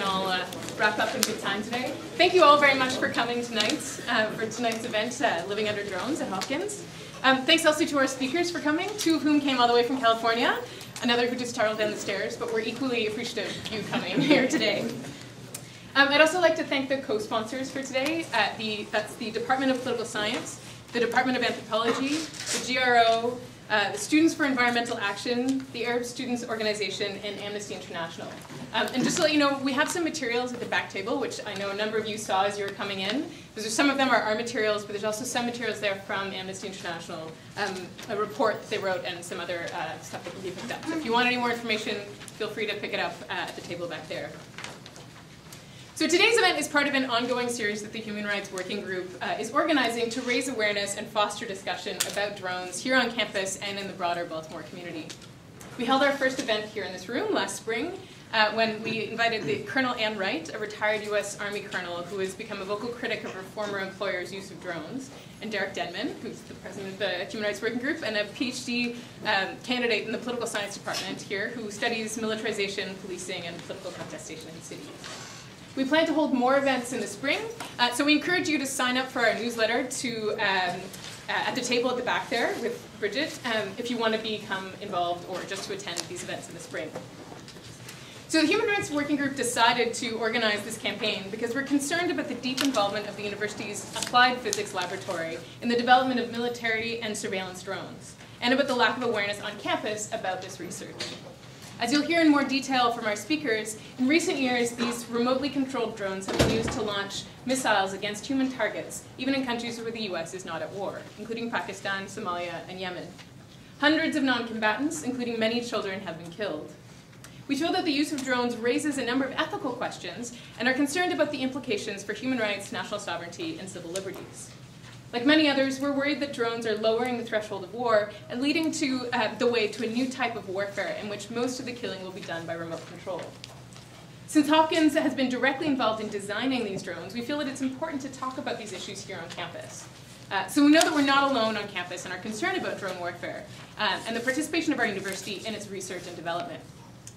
all wrap up in good time today. Thank you all very much for coming tonight for tonight's event, Living Under Drones at Hopkins. Thanks also to our speakers for coming, two of whom came all the way from California, another who just startled down the stairs, but we're equally appreciative of you coming here today. I'd also like to thank the co-sponsors for today. That's the Department of Political Science, the Department of Anthropology, the GRO, the Students for Environmental Action, the Arab Students Organization, and Amnesty International. And just to let you know, we have some materials at the back table, which I know a number of you saw as you were coming in. Some of them are our materials, but there's also some materials there from Amnesty International, a report that they wrote, and some other stuff that can be picked up. So if you want any more information, feel free to pick it up at the table back there. So today's event is part of an ongoing series that the Human Rights Working Group is organizing to raise awareness and foster discussion about drones here on campus and in the broader Baltimore community. We held our first event here in this room last spring when we invited the Colonel Ann Wright, a retired US Army colonel who has become a vocal critic of her former employer's use of drones, and Derek Denman, who's the president of the Human Rights Working Group, and a PhD candidate in the political science department here who studies militarization, policing, and political contestation in cities. We plan to hold more events in the spring, so we encourage you to sign up for our newsletter at the table at the back there with Bridget if you want to become involved or just to attend these events in the spring. So the Human Rights Working Group decided to organize this campaign because we're concerned about the deep involvement of the university's Applied Physics Laboratory in the development of military and surveillance drones, and about the lack of awareness on campus about this research. As you'll hear in more detail from our speakers, in recent years, these remotely controlled drones have been used to launch missiles against human targets, even in countries where the US is not at war, including Pakistan, Somalia, and Yemen. Hundreds of non-combatants, including many children, have been killed. We feel that the use of drones raises a number of ethical questions and are concerned about the implications for human rights, national sovereignty, and civil liberties. Like many others, we're worried that drones are lowering the threshold of war and leading to the way to a new type of warfare in which most of the killing will be done by remote control. Since Hopkins has been directly involved in designing these drones, we feel that it's important to talk about these issues here on campus. So we know that we're not alone on campus and are concerned about drone warfare and the participation of our university in its research and development.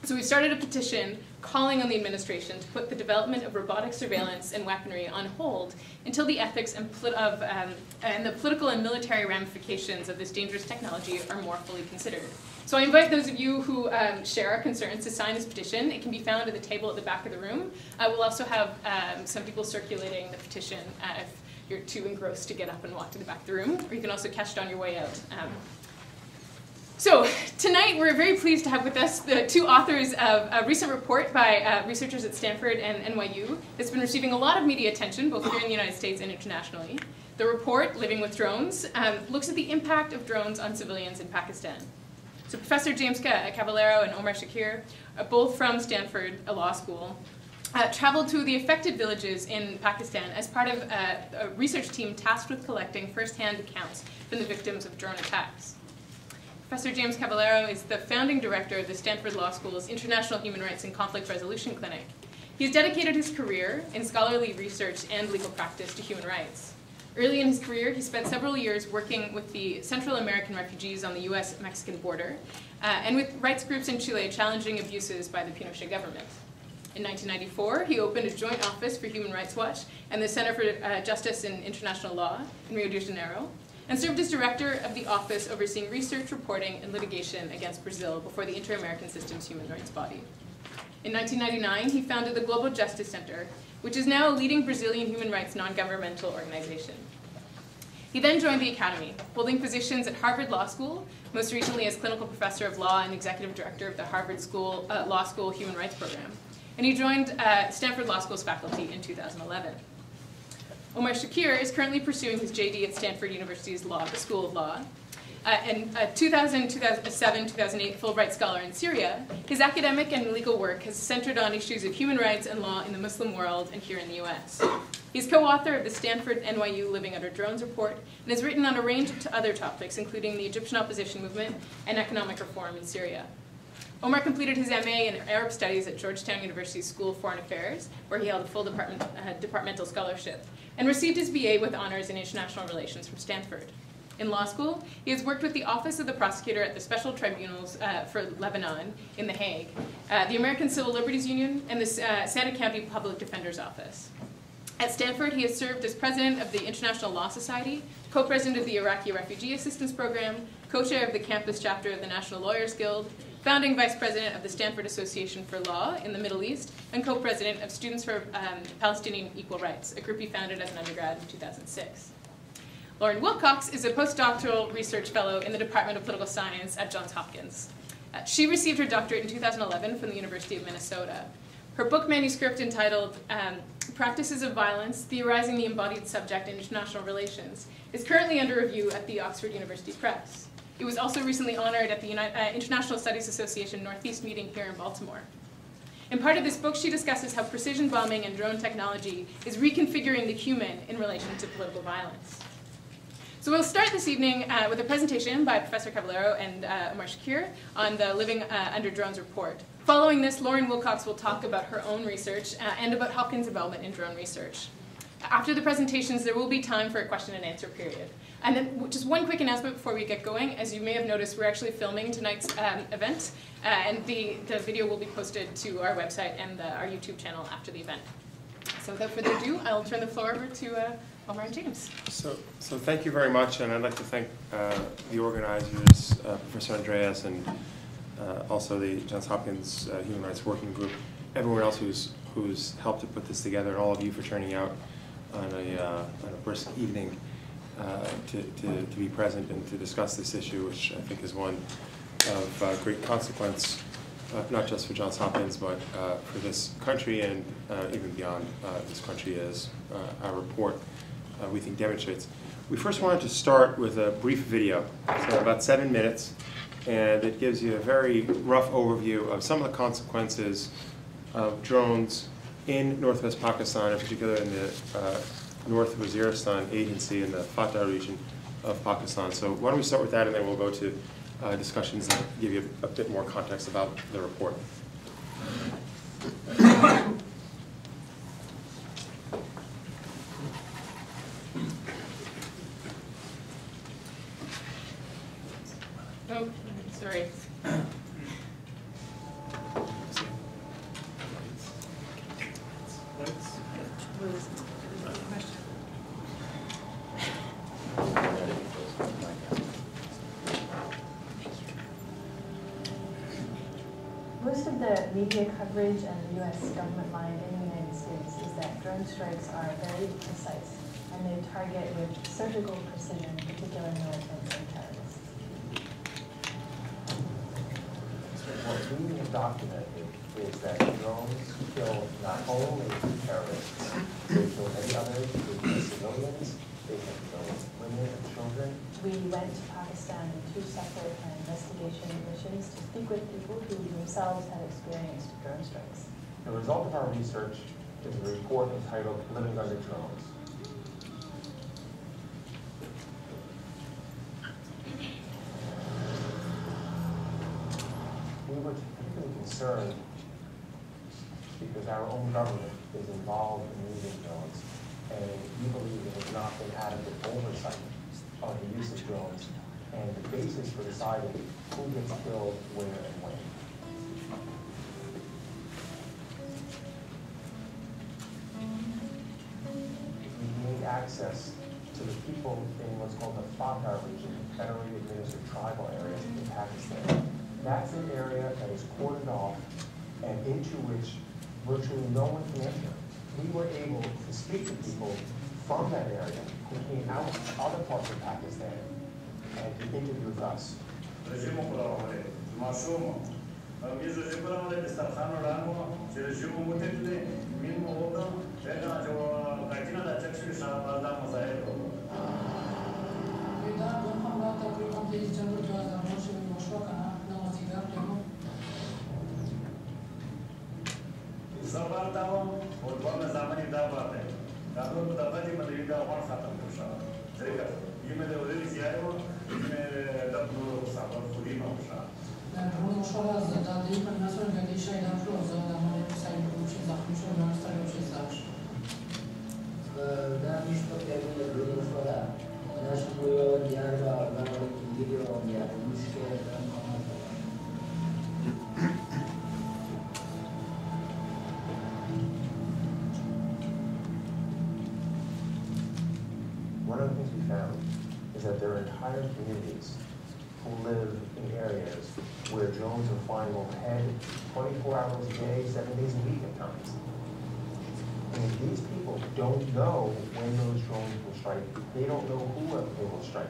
So we started a petition calling on the administration to put the development of robotic surveillance and weaponry on hold until the ethics and the political and military ramifications of this dangerous technology are more fully considered. So I invite those of you who share our concerns to sign this petition. It can be found at the table at the back of the room. We'll also have some people circulating the petition if you're too engrossed to get up and walk to the back of the room, or you can also catch it on your way out. So tonight we're very pleased to have with us the two authors of a recent report by researchers at Stanford and NYU that's been receiving a lot of media attention both here in the United States and internationally. The report, Living with Drones, looks at the impact of drones on civilians in Pakistan. So Professor James Cavallaro and Omar Shakir, both from Stanford Law School, traveled to the affected villages in Pakistan as part of a research team tasked with collecting first-hand accounts from the victims of drone attacks. Professor James Cavallaro is the founding director of the Stanford Law School's International Human Rights and Conflict Resolution Clinic. He's dedicated his career in scholarly research and legal practice to human rights. Early in his career, he spent several years working with the Central American refugees on the US-Mexican border and with rights groups in Chile challenging abuses by the Pinochet government. In 1994, he opened a joint office for Human Rights Watch and the Center for Justice and International Law in Rio de Janeiro, and served as director of the office overseeing research, reporting, and litigation against Brazil before the Inter-American System's human rights body. In 1999, he founded the Global Justice Center, which is now a leading Brazilian human rights non-governmental organization. He then joined the Academy, holding positions at Harvard Law School, most recently as clinical professor of law and executive director of the Harvard Law School Human Rights Program. And he joined Stanford Law School's faculty in 2011. Omar Shakir is currently pursuing his JD at Stanford University's School of Law. And a 2007-2008 Fulbright Scholar in Syria, his academic and legal work has centered on issues of human rights and law in the Muslim world and here in the US. He's co-author of the Stanford NYU Living Under Drones report and has written on a range of other topics, including the Egyptian opposition movement and economic reform in Syria. Omar completed his MA in Arab Studies at Georgetown University's School of Foreign Affairs, where he held a full departmental scholarship, and received his BA with honors in international relations from Stanford. In law school, he has worked with the Office of the Prosecutor at the Special Tribunals for Lebanon in The Hague, the American Civil Liberties Union, and the Santa County Public Defender's Office. At Stanford, he has served as president of the International Law Society, co-president of the Iraqi Refugee Assistance Program, co-chair of the campus chapter of the National Lawyers Guild, founding vice president of the Stanford Association for Law in the Middle East, and co-president of Students for Palestinian Equal Rights, a group he founded as an undergrad in 2006. Lauren Wilcox is a postdoctoral research fellow in the Department of Political Science at Johns Hopkins. She received her doctorate in 2011 from the University of Minnesota. Her book manuscript entitled Practices of Violence, Theorizing the Embodied Subject in International Relations is currently under review at the Oxford University Press. It was also recently honored at the International Studies Association Northeast meeting here in Baltimore. In part of this book, she discusses how precision bombing and drone technology is reconfiguring the human in relation to political violence. So we'll start this evening with a presentation by Professor Cavallaro and Omar Shakir on the Living Under Drones report. Following this, Lauren Wilcox will talk about her own research and about Hopkins' involvement in drone research. After the presentations, there will be time for a question and answer period. And then just one quick announcement before we get going. As you may have noticed, we're actually filming tonight's event, and the video will be posted to our website and our YouTube channel after the event. So without further ado, I'll turn the floor over to Omar and James. So thank you very much, and I'd like to thank the organizers, Professor Andreas, and also the Johns Hopkins Human Rights Working Group, everyone else who's helped to put this together, and all of you for turning out on a brisk evening to be present and to discuss this issue, which I think is one of great consequence, not just for Johns Hopkins, but for this country and even beyond this country, as our report we think demonstrates. We first wanted to start with a brief video, so about 7 minutes, and it gives you a very rough overview of some of the consequences of drones in northwest Pakistan, in particular in the North Waziristan Agency in the Fatah region of Pakistan. So why don't we start with that, and then we'll go to discussions that give you a bit more context about the report. Oh, sorry. Most of the media coverage and the U.S. government line in the United States is that drone strikes are very precise, and they target with surgical precision particular militants and terrorists. What's really documented is that drones kill not only terrorists, they kill many others, they kill civilians, they can kill women and children. We went to Pakistan in 2 separate investigation missions to speak with people who themselves had experienced drone strikes. The result of our research is a report entitled Living Under Drones. We were particularly concerned because our own government is involved in using drones, and we believe there has not been adequate oversight of the use of drones and the basis for deciding who gets killed, where, and when. We gained access to the people in what's called the Fatah region, federally administered tribal areas in Pakistan. That's an area that is cordoned off and into which virtually no one can enter. We were able to speak to people from that area who came out to other parts of Pakistan and to interview with us. is that there are entire communities who live in areas where drones are flying overhead 24 hours a day, 7 days a week at times. And these people don't know when those drones will strike. They don't know who they will strike.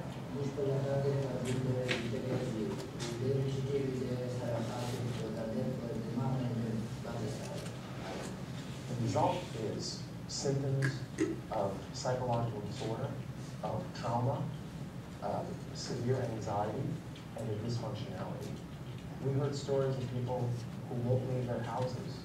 The result is symptoms of psychological disorder, of trauma, severe anxiety, and a dysfunctionality. We heard stories of people who won't leave their houses.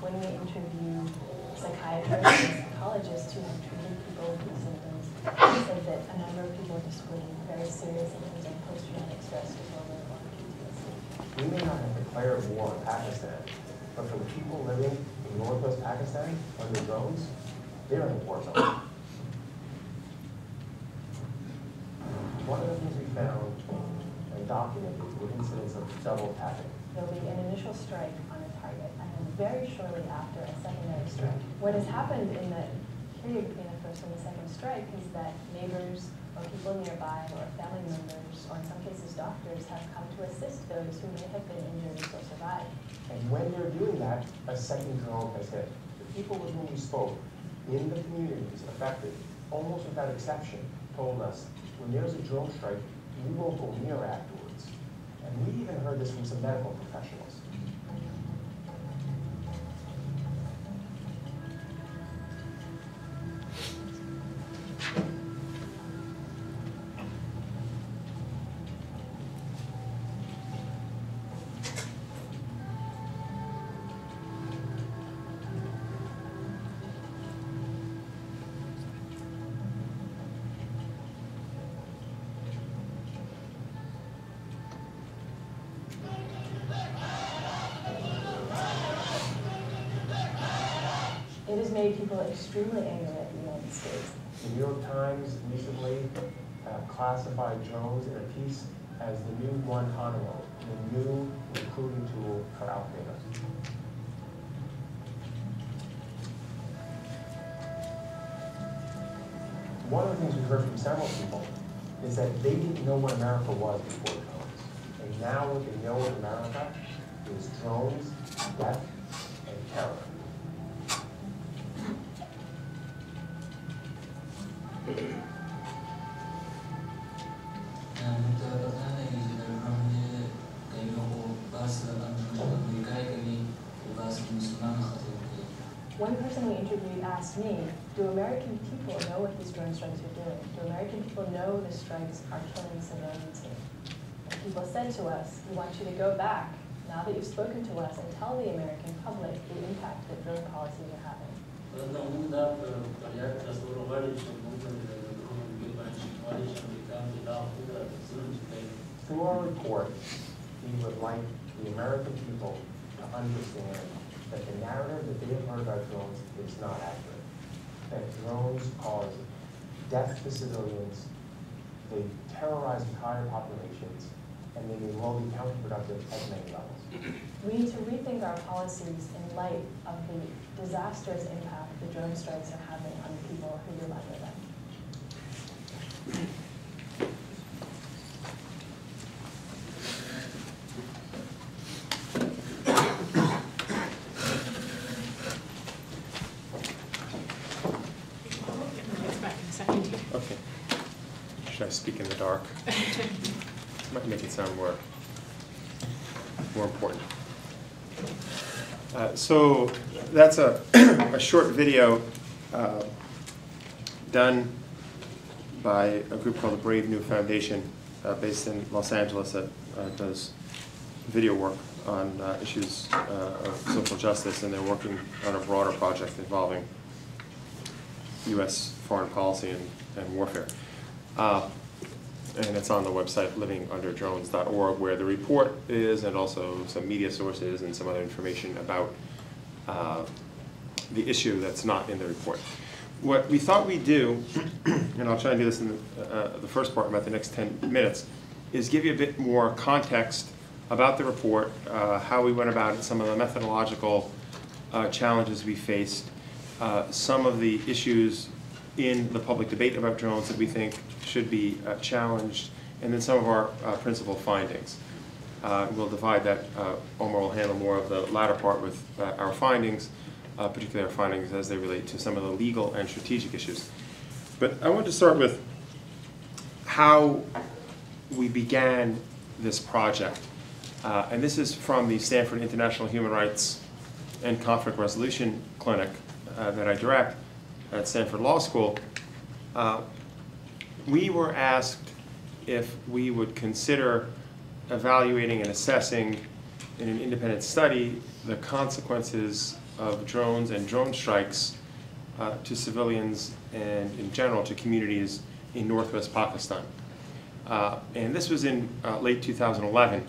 When we interview psychiatrists and psychologists who have treated people with these symptoms, they said that a number of people displaying very serious symptoms of post-traumatic stress disorder or PTSD. We may not have declared war on Pakistan, but for the people living in northwest Pakistan under drones, they're in a war zone. One of the things we found and documented were incidents of double tapping. There'll be an initial strike on a target, and then very shortly after, a secondary strike. What has happened in the period between the first and the second strike is that neighbors or people nearby or family members, or in some cases doctors, have come to assist those who may have been injured or survived. And when they're doing that, a second drone has hit. The people with whom we spoke in the communities affected, almost without exception, told us, when there's a drone strike, we won't go near afterwards. And we even heard this from some medical professionals. It has made people extremely angry at the United States. The New York Times recently classified drones in a piece as the new Guantanamo, the new recruiting tool for Al-Qaeda. One of the things we heard from several people is that they didn't know what America was before drones. And now what they know of America is drones, death, and terror. One person we interviewed asked me, do American people know what these drone strikes are doing? Do American people know the strikes are killing civilians here? And people said to us, we want you to go back, now that you've spoken to us, and tell the American public the impact that drone policies are having. Through our report, we would like the American people to understand that the narrative that they have heard about drones is not accurate. That drones cause death to civilians, they terrorize entire populations, and they may well be counterproductive at many levels. We need to rethink our policies in light of the disastrous impact the drone strikes are having on the people who live under them. Okay. Should I speak in the dark? Might make it sound more important. So that's a short video done by a group called the Brave New Foundation based in Los Angeles that does video work on issues of social justice, and they're working on a broader project involving U.S. foreign policy and warfare. And it's on the website livingunderdrones.org, where the report is, and also some media sources and some other information about the issue that's not in the report. what we thought we'd do, and I'll try and do this in the first part, about the next 10 minutes, is give you a bit more context about the report, how we went about it, some of the methodological challenges we faced, some of the issues in the public debate about drones that we think should be challenged, and then some of our principal findings. We'll divide that. Omar will handle more of the latter part with our findings, particularly our findings as they relate to some of the legal and strategic issues. But I want to start with how we began this project. And this is from the Stanford International Human Rights and Conflict Resolution Clinic that I direct at Stanford Law School. We were asked if we would consider evaluating and assessing in an independent study the consequences of drones and drone strikes to civilians and in general to communities in northwest Pakistan. And this was in late 2011.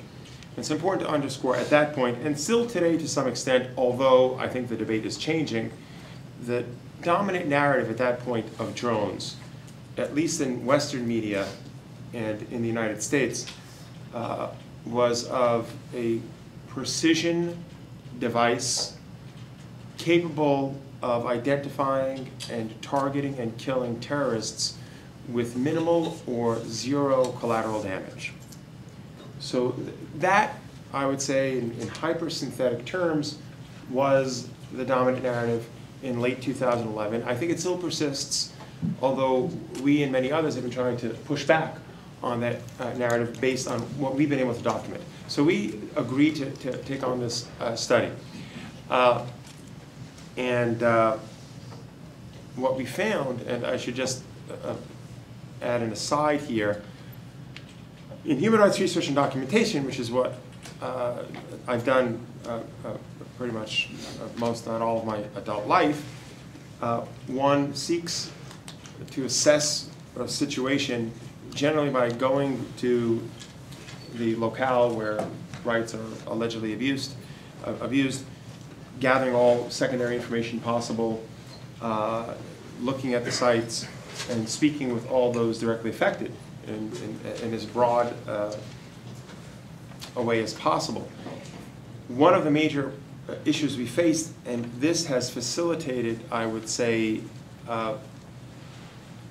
It's important to underscore at that point, and still today to some extent, although I think the debate is changing, the dominant narrative at that point of drones, at least in Western media and in the United States, was of a precision device capable of identifying and targeting and killing terrorists with minimal or zero collateral damage. So that, I would say, in hypersynthetic terms, was the dominant narrative in late 2011. I think it still persists, although we and many others have been trying to push back on that narrative based on what we've been able to document. So we agreed to take on this study. What we found, and I should just add an aside here, in human rights research and documentation, which is what I've done pretty much most, not all of my adult life, one seeks to assess a situation generally by going to the locale where rights are allegedly abused, gathering all secondary information possible, looking at the sites, and speaking with all those directly affected in as broad a way as possible. One of the major issues we faced, and this has facilitated, I would say,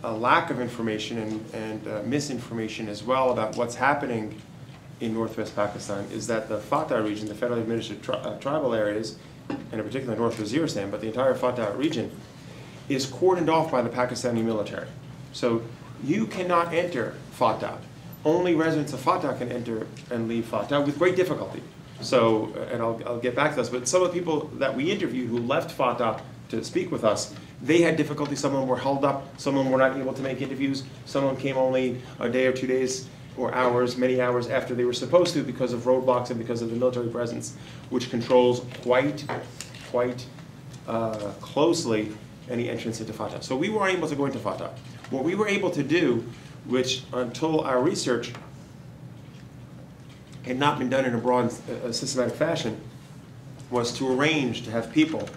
a lack of information and misinformation as well about what's happening in northwest Pakistan, is that the Fatah region, the federally administered tribal areas, and in particular North Waziristan, but the entire Fatah region, is cordoned off by the Pakistani military. So you cannot enter Fatah. Only residents of Fatah can enter and leave Fatah with great difficulty. So, and I'll get back to this, but some of the people that we interviewed who left Fatah to speak with us, they had difficulty. Some of them were held up. Some of them were not able to make interviews. Some of them came only a day or 2 days or hours, many hours after they were supposed to, because of roadblocks and because of the military presence, which controls quite closely any entrance into Fatah. So we weren't able to go into Fatah. What we were able to do, which until our research had not been done in a broad, systematic fashion, was to arrange to have people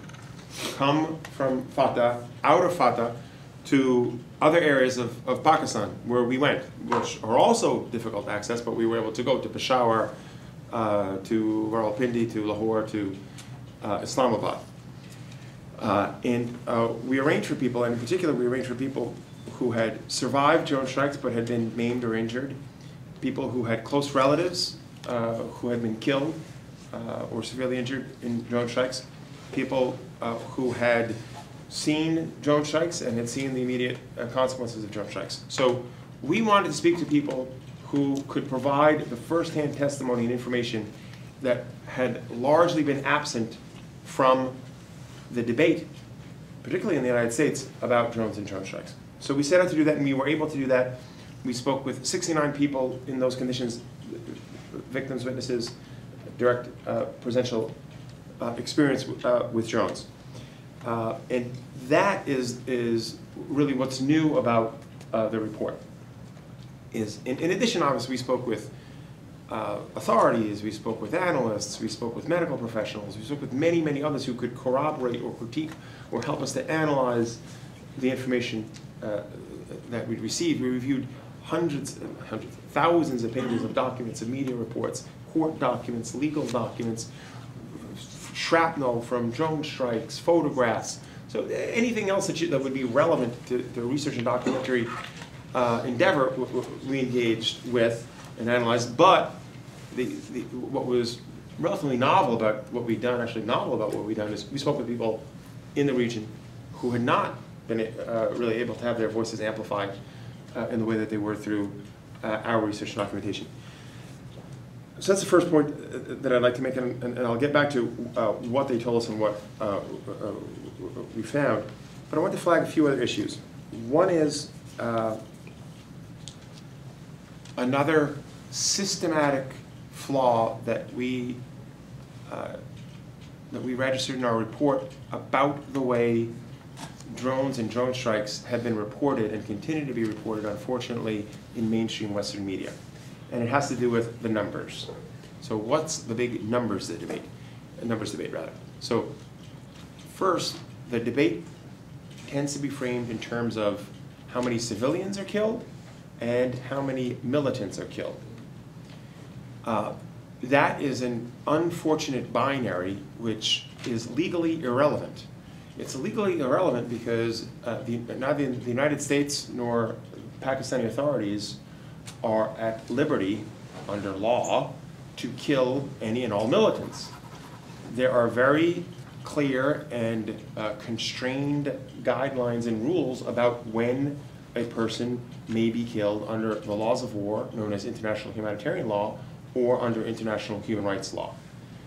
come from Fatah, out of Fatah, to other areas of Pakistan where we went, which are also difficult to access, but we were able to go to Peshawar, to Rawalpindi, to Lahore, to Islamabad. We arranged for people, and in particular we arranged for people who had survived drone strikes but had been maimed or injured, people who had close relatives who had been killed or severely injured in drone strikes, people who had seen drone strikes and had seen the immediate consequences of drone strikes. So we wanted to speak to people who could provide the first-hand testimony and information that had largely been absent from the debate, particularly in the United States, about drones and drone strikes. So we set out to do that, and we were able to do that. We spoke with 69 people in those conditions, victims, witnesses, direct presential experience with drones. And that is really what's new about the report. In addition, obviously, we spoke with authorities, we spoke with analysts, we spoke with medical professionals, we spoke with many, many others who could corroborate or critique or help us to analyze the information that we received. We reviewed thousands of pages of documents, of media reports, court documents, legal documents, shrapnel from drone strikes, photographs. So anything else that would be relevant to research and documentary endeavor, we engaged with and analyzed. But what was relatively novel about what we've done, is we spoke with people in the region who had not been really able to have their voices amplified in the way that they were through our research and documentation. So that's the first point that I'd like to make, and I'll get back to what they told us and what we found. But I want to flag a few other issues. One is another systematic flaw that we registered in our report about the way drones and drone strikes have been reported and continue to be reported, unfortunately, in mainstream Western media. And it has to do with the numbers. So what's the big numbers debate? So first, the debate tends to be framed in terms of how many civilians are killed and how many militants are killed. That is an unfortunate binary which is legally irrelevant. It's legally irrelevant because neither the United States nor Pakistani authorities are at liberty, under law, to kill any and all militants. There are very clear and constrained guidelines and rules about when a person may be killed under the laws of war, known as international humanitarian law, or under international human rights law.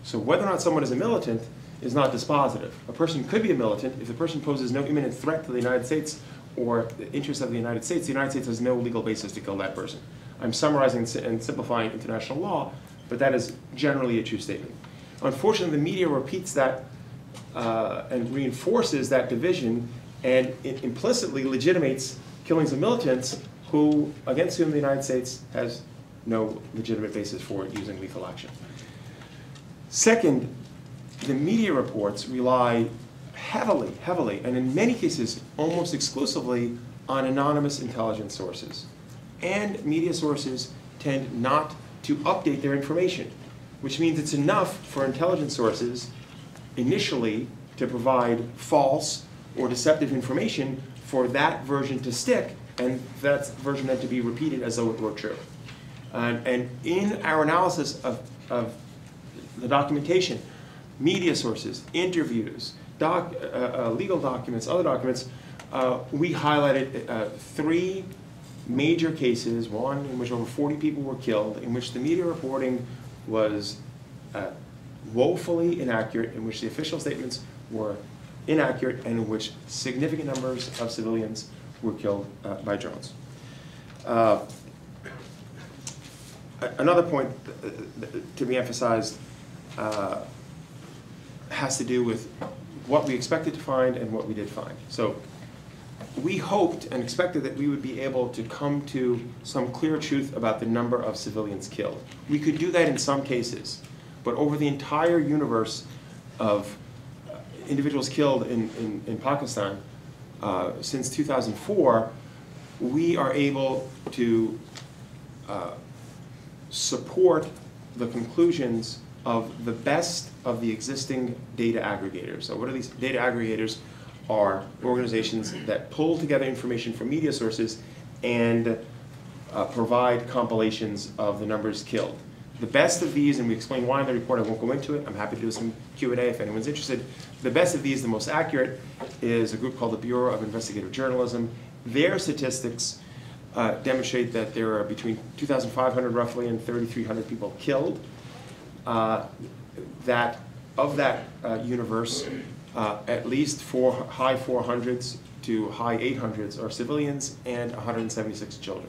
So whether or not someone is a militant is not dispositive. A person could be a militant if the person poses no imminent threat to the United States or the interests of the United States. The United States has no legal basis to kill that person. I'm summarizing and simplifying international law, but that is generally a true statement. Unfortunately, the media repeats that and reinforces that division, and it implicitly legitimates killings of militants against whom the United States has no legitimate basis for using lethal action. Second, the media reports rely heavily, and in many cases almost exclusively, on anonymous intelligence sources. And media sources tend not to update their information, which means it's enough for intelligence sources initially to provide false or deceptive information for that version to stick, and that version then to be repeated as though it were true. And in our analysis of the documentation, media sources, interviews, legal documents, other documents, we highlighted 3 major cases, one in which over 40 people were killed, in which the media reporting was woefully inaccurate, in which the official statements were inaccurate, and in which significant numbers of civilians were killed by drones. Another point to be emphasized has to do with what we expected to find and what we did find. So we hoped and expected that we would be able to come to some clear truth about the number of civilians killed. We could do that in some cases, but over the entire universe of individuals killed in Pakistan since 2004, we are able to support the conclusions of the best of the existing data aggregators. So what are these data aggregators? Are organizations that pull together information from media sources and provide compilations of the numbers killed. The best of these, and we explain why in the report, I won't go into it, I'm happy to do some Q&A if anyone's interested. The best of these, the most accurate, is a group called the Bureau of Investigative Journalism. Their statistics demonstrate that there are between 2,500 roughly and 3,300 people killed. That of that universe, at least high 400s to high 800s are civilians and 176 children.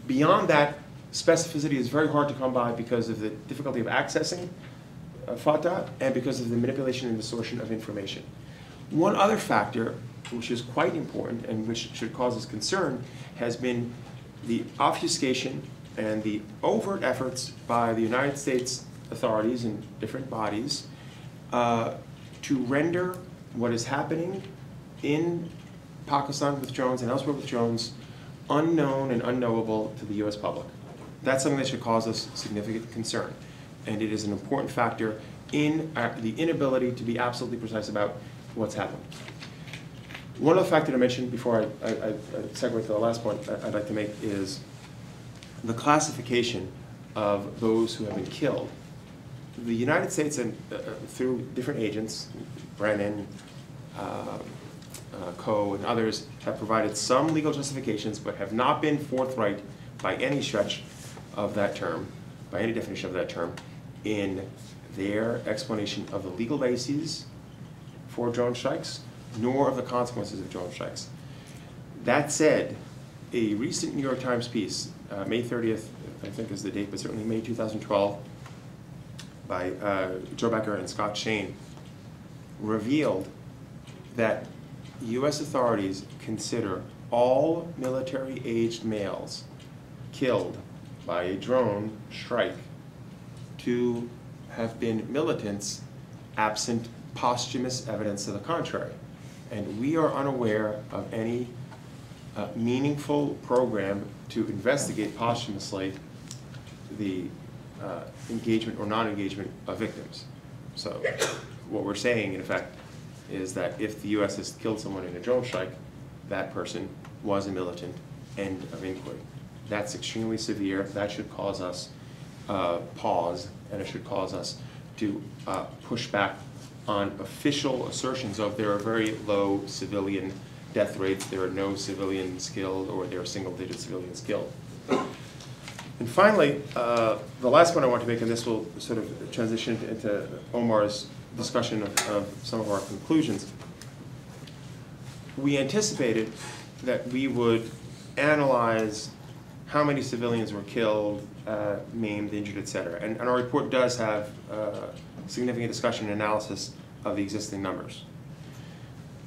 Beyond that, specificity is very hard to come by because of the difficulty of accessing FATA and because of the manipulation and distortion of information. One other factor, which is quite important and which should cause us concern, has been the obfuscation and the overt efforts by the United States authorities and different bodies to render what is happening in Pakistan with drones and elsewhere with drones unknown and unknowable to the US public. That's something that should cause us significant concern. And it is an important factor in the inability to be absolutely precise about what's happening. One other factor to mention before I segue to the last point I'd like to make is the classification of those who have been killed. The United States, and through different agents, Brennan, Coe, and others, have provided some legal justifications, but have not been forthright by any stretch of that term, by any definition of that term, in their explanation of the legal bases for drone strikes, nor of the consequences of drone strikes. That said, a recent New York Times piece, May 30th, I think is the date, but certainly May 2012, by Joe Becker and Scott Shane, revealed that US authorities consider all military-aged males killed by a drone strike to have been militants absent posthumous evidence to the contrary. And we are unaware of any meaningful program to investigate posthumously the engagement or non-engagement of victims. So what we're saying, in effect, is that if the US has killed someone in a drone strike, that person was a militant, end of inquiry. That's extremely severe. That should cause us pause, and it should cause us to push back on official assertions of there are very low civilian death rates, there are no civilians killed, or there are single-digit civilians killed. And finally, the last point I want to make, and this will sort of transition into Omar's discussion of some of our conclusions. We anticipated that we would analyze how many civilians were killed, maimed, injured, etc. And our report does have significant discussion and analysis of the existing numbers.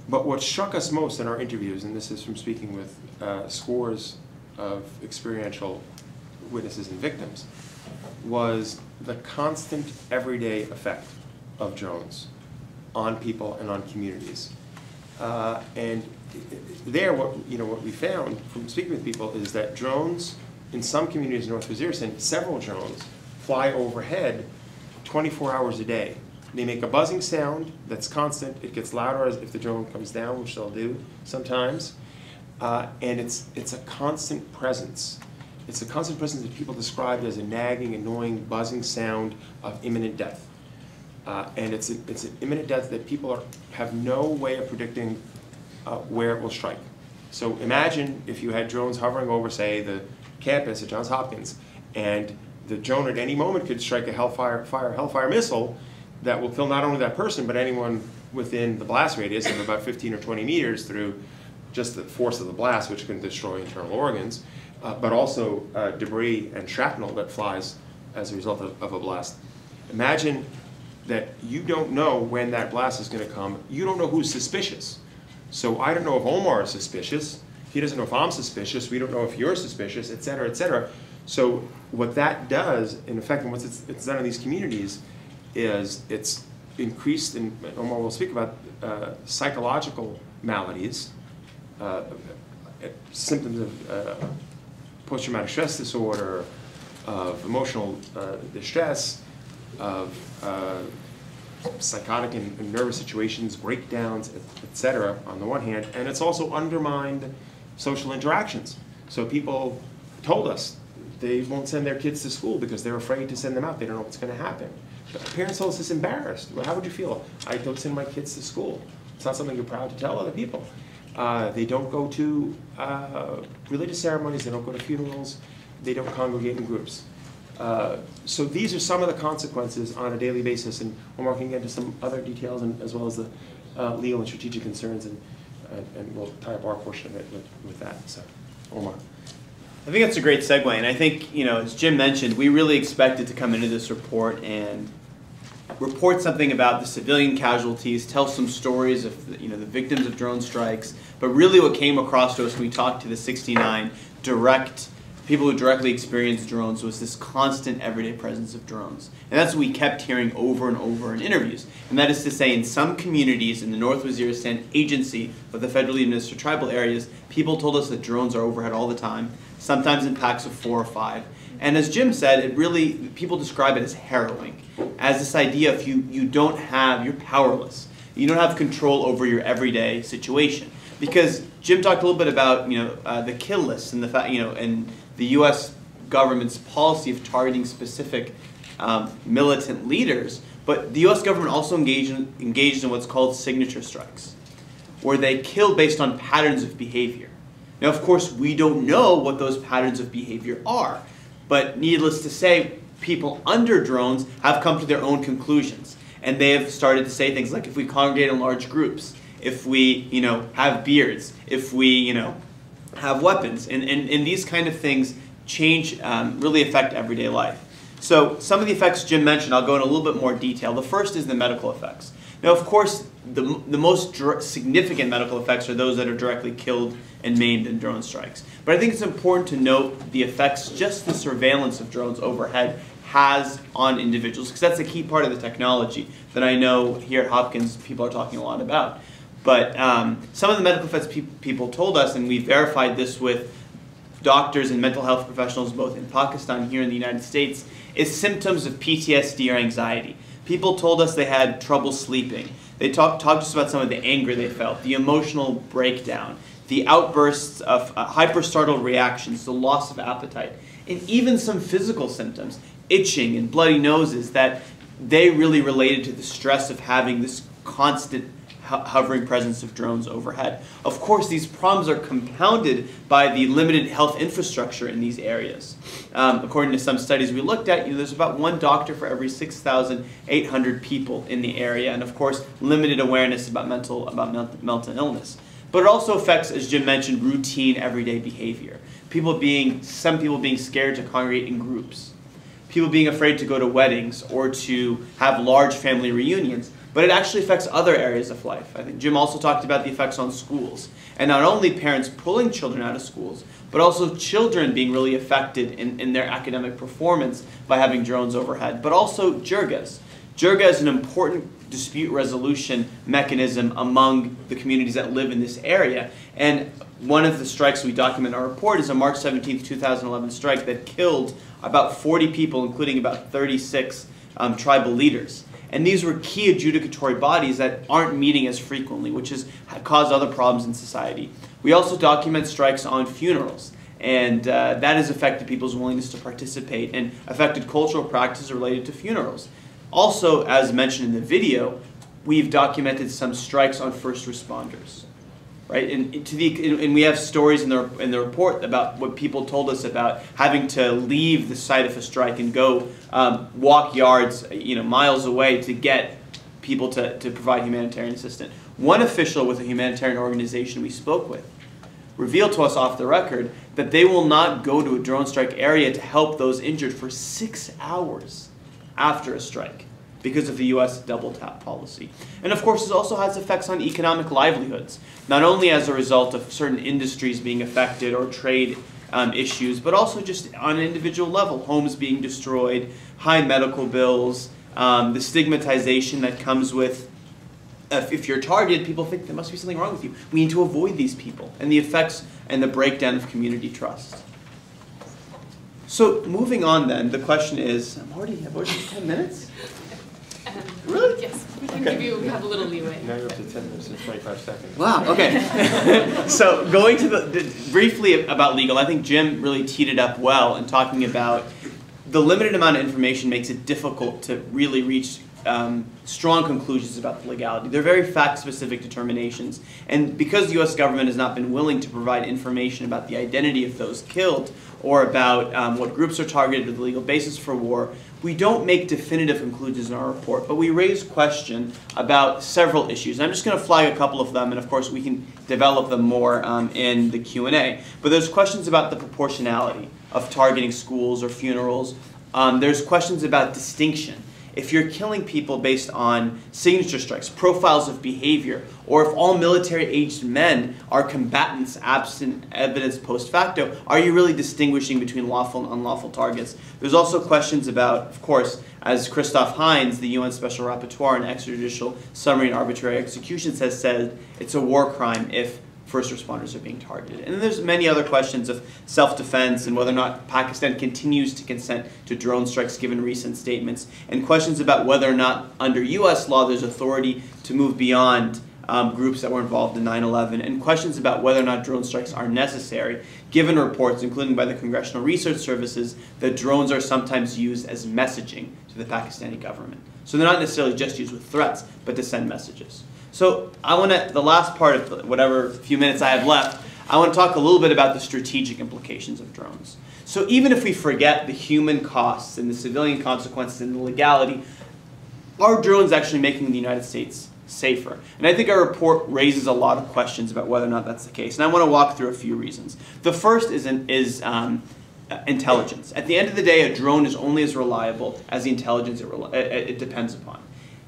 But what struck us most in our interviews, and this is from speaking with scores of experiential witnesses and victims, was the constant everyday effect of drones on people and on communities. And there, what we found from speaking with people is that drones, in some communities in North Waziristan, several drones fly overhead 24 hours a day. They make a buzzing sound that's constant. It gets louder as if the drone comes down, which they'll do sometimes. And it's a constant presence. It's a constant presence that people described as a nagging, annoying, buzzing sound of imminent death. And it's an imminent death that people have no way of predicting where it will strike. So imagine if you had drones hovering over, say, the campus at Johns Hopkins, and the drone at any moment could strike a Hellfire missile that will kill not only that person, but anyone within the blast radius of about 15 or 20 meters through just the force of the blast, which can destroy internal organs, but also debris and shrapnel that flies as a result of a blast. Imagine that you don't know when that blast is going to come. You don't know who's suspicious. So I don't know if Omar is suspicious. He doesn't know if I'm suspicious. We don't know if you're suspicious, et cetera, et cetera. So what that does, in effect, and what it's done in these communities, is it's increased, and Omar will speak about psychological maladies, symptoms of post-traumatic stress disorder, of emotional distress, of psychotic and nervous situations, breakdowns, etc. on the one hand, and it's also undermined social interactions. So people told us they won't send their kids to school because they're afraid to send them out. They don't know what's going to happen. Parents told us it's embarrassed. Well, how would you feel? I don't send my kids to school. It's not something you're proud to tell other people. They don't go to religious ceremonies. They don't go to funerals. They don't congregate in groups. So these are some of the consequences on a daily basis, and Omar can get into some other details, and as well as the legal and strategic concerns, and we'll tie up our portion of it with that. So, Omar. I think that's a great segue, and I think, as Jim mentioned, we really expected to come into this report and report something about the civilian casualties, tell some stories of the victims of drone strikes, but really what came across to us when we talked to the 69 direct people who directly experienced drones, was this constant everyday presence of drones. And that's what we kept hearing over and over in interviews. And that is to say, in some communities in the North Waziristan agency of the federally administered tribal areas, people told us that drones are overhead all the time, sometimes in packs of 4 or 5. And as Jim said, it really, people describe it as harrowing, as this idea of you don't have, you're powerless. You don't have control over your everyday situation. Because Jim talked a little bit about, the kill lists and the fact, and the U.S. government's policy of targeting specific militant leaders, but the U.S. government also engaged in what's called signature strikes, where they kill based on patterns of behavior. Now, of course, we don't know what those patterns of behavior are, but needless to say, people under drones have come to their own conclusions, and they have started to say things like, if we congregate in large groups, if we, have beards, if we, have weapons, and these kind of things change, really affect everyday life. So some of the effects Jim mentioned, I'll go in a little bit more detail. The first is the medical effects. Now, of course, the most significant medical effects are those that are directly killed and maimed in drone strikes. But I think it's important to note the effects just the surveillance of drones overhead has on individuals, because that's a key part of the technology that I know here at Hopkins people are talking a lot about. But some of the medical effects people told us, and we verified this with doctors and mental health professionals both in Pakistan and here in the United States, is symptoms of PTSD or anxiety. People told us they had trouble sleeping. They talked to us about some of the anger they felt, the emotional breakdown, the outbursts of hyper-startled reactions, the loss of appetite, and even some physical symptoms, itching and bloody noses, that they really related to the stress of having this constant hovering presence of drones overhead. Of course, these problems are compounded by the limited health infrastructure in these areas. According to some studies we looked at, there's about 1 doctor for every 6,800 people in the area, and of course, limited awareness about mental illness. But it also affects, as Jim mentioned, routine everyday behavior. Some people being scared to congregate in groups. People being afraid to go to weddings or to have large family reunions. But it actually affects other areas of life. I think Jim also talked about the effects on schools. And not only parents pulling children out of schools, but also children being really affected in their academic performance by having drones overhead. But also JHRWGjhu. JHRWGjhu is an important dispute resolution mechanism among the communities that live in this area. And one of the strikes we document in our report is a March 17, 2011 strike that killed about 40 people, including about 36 tribal leaders. And these were key adjudicatory bodies that aren't meeting as frequently, which has caused other problems in society. We also document strikes on funerals, and that has affected people's willingness to participate and affected cultural practices related to funerals. Also, as mentioned in the video, we've documented some strikes on first responders. Right? And we have stories in the report about what people told us about having to leave the site of a strike and go walk yards, miles away to get people to provide humanitarian assistance. One official with a humanitarian organization we spoke with revealed to us off the record that they will not go to a drone strike area to help those injured for 6 hours after a strike, because of the U.S. double tap policy. And of course, this also has effects on economic livelihoods, not only as a result of certain industries being affected or trade issues, but also just on an individual level, homes being destroyed, high medical bills, the stigmatization that comes with if you're targeted, people think there must be something wrong with you. We need to avoid these people, and the effects and the breakdown of community trust. So moving on then, the question is, I've already 10 minutes? Really? Yes, we can give you, we have a little leeway. Now you're up to 10 minutes and 25 seconds. Wow, okay. So going to briefly about legal, I think Jim really teed it up well in talking about the limited amount of information makes it difficult to really reach strong conclusions about the legality. They're very fact-specific determinations. And because the U.S. government has not been willing to provide information about the identity of those killed or about what groups are targeted or the legal basis for war, we don't make definitive conclusions in our report, but we raise question about several issues. And I'm just going to flag a couple of them, and of course we can develop them more in the Q&A. But there's questions about the proportionality of targeting schools or funerals. There's questions about distinction. if you're killing people based on signature strikes, profiles of behavior, or if all military-aged men are combatants absent evidence post facto, are you really distinguishing between lawful and unlawful targets? There's also questions about, of course, as Christoph Heinz, the UN Special Rapporteur on extrajudicial summary and arbitrary executions, has said, it's a war crime if first responders are being targeted. And then there's many other questions of self-defense and whether or not Pakistan continues to consent to drone strikes given recent statements, and questions about whether or not under US law there's authority to move beyond groups that were involved in 9/11, and questions about whether or not drone strikes are necessary, given reports, including by the Congressional Research Services, that drones are sometimes used as messaging to the Pakistani government. So they're not necessarily just used with threats, but to send messages. So I want to, the last part of whatever few minutes I have left, I want to talk a little bit about the strategic implications of drones. So even if we forget the human costs and the civilian consequences and the legality, are drones actually making the United States safer? And I think our report raises a lot of questions about whether or not that's the case. And I want to walk through a few reasons. The first is intelligence. At the end of the day, a drone is only as reliable as the intelligence it depends upon.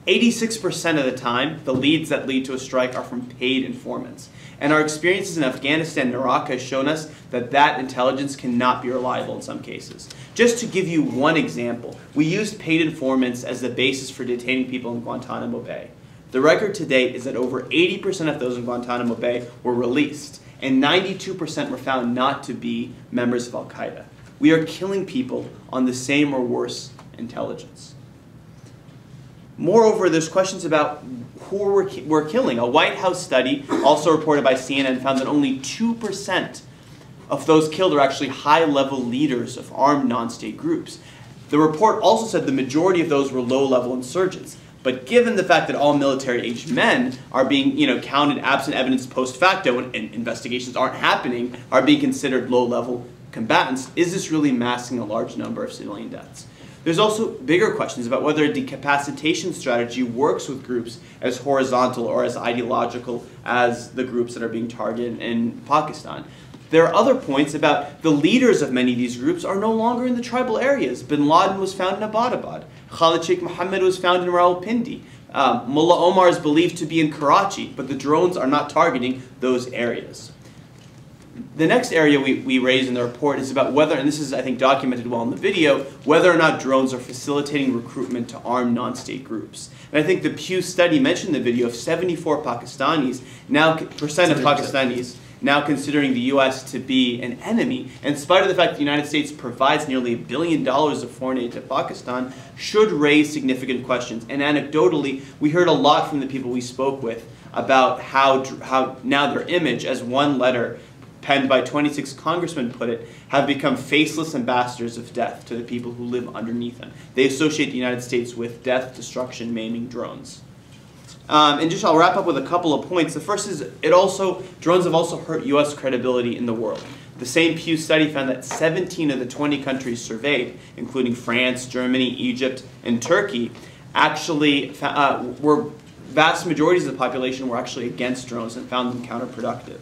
86% of the time, the leads that lead to a strike are from paid informants. And our experiences in Afghanistan and Iraq has shown us that that intelligence cannot be reliable in some cases. Just to give you one example, we used paid informants as the basis for detaining people in Guantanamo Bay. The record to date is that over 80% of those in Guantanamo Bay were released, and 92% were found not to be members of Al-Qaeda. We are killing people on the same or worse intelligence. Moreover, there's questions about who we're killing. A White House study, also reported by CNN, found that only 2% of those killed are actually high-level leaders of armed non-state groups. The report also said the majority of those were low-level insurgents. But given the fact that all military-aged men are being counted absent evidence post facto and investigations aren't happening, are being considered low-level combatants, is this really masking a large number of civilian deaths? There's also bigger questions about whether a decapacitation strategy works with groups as horizontal or as ideological as the groups that are being targeted in Pakistan. There are other points about the leaders of many of these groups are no longer in the tribal areas. Bin Laden was found in Abbottabad. Khalid Sheikh Mohammed was found in Rawalpindi. Mullah Omar is believed to be in Karachi, but the drones are not targeting those areas. The next area we raise in the report is about whether, and this is I think documented well in the video, whether or not drones are facilitating recruitment to armed non-state groups. And I think the Pew study mentioned in the video of 74% of Pakistanis now considering the U.S. to be an enemy, in spite of the fact that the United States provides nearly $1 billion of foreign aid to Pakistan, should raise significant questions. And anecdotally, we heard a lot from the people we spoke with about how now their image, as one letter penned by 26 congressmen put it, have become faceless ambassadors of death to the people who live underneath them. They associate the United States with death, destruction, maiming drones. And I'll wrap up with a couple of points. The first is drones have also hurt U.S. credibility in the world. The same Pew study found that 17 of the 20 countries surveyed, including France, Germany, Egypt, and Turkey, actually vast majorities of the population were actually against drones and found them counterproductive.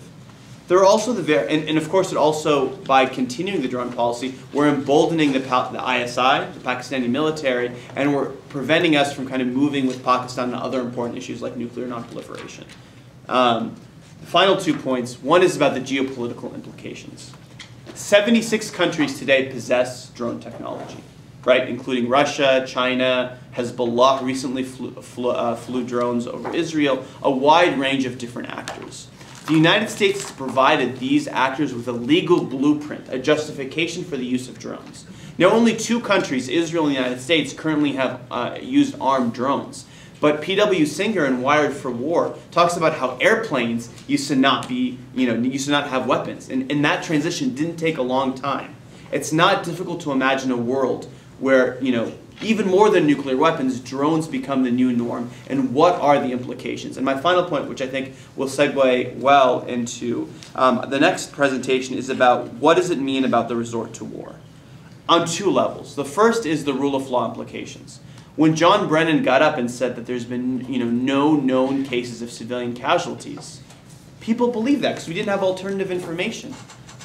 There are also and of course, it also, by continuing the drone policy, we're emboldening the ISI, the Pakistani military, and we're preventing us from kind of moving with Pakistan on other important issues like nuclear nonproliferation. The final 2 points. One is about the geopolitical implications. 76 countries today possess drone technology, right? Including Russia, China, Hezbollah recently flew drones over Israel, a wide range of different actors. The United States has provided these actors with a legal blueprint, a justification for the use of drones. Now, only 2 countries, Israel and the United States, currently have used armed drones. But P.W. Singer in Wired for War talks about how airplanes used to not have weapons. And that transition didn't take a long time. It's not difficult to imagine a world where, even more than nuclear weapons, drones become the new norm, and what are the implications? And my final point, which I think will segue well into the next presentation, is about what does it mean about the resort to war? On 2 levels. The first is the rule of law implications. When John Brennan got up and said that there's been no known cases of civilian casualties, people believed that because we didn't have alternative information.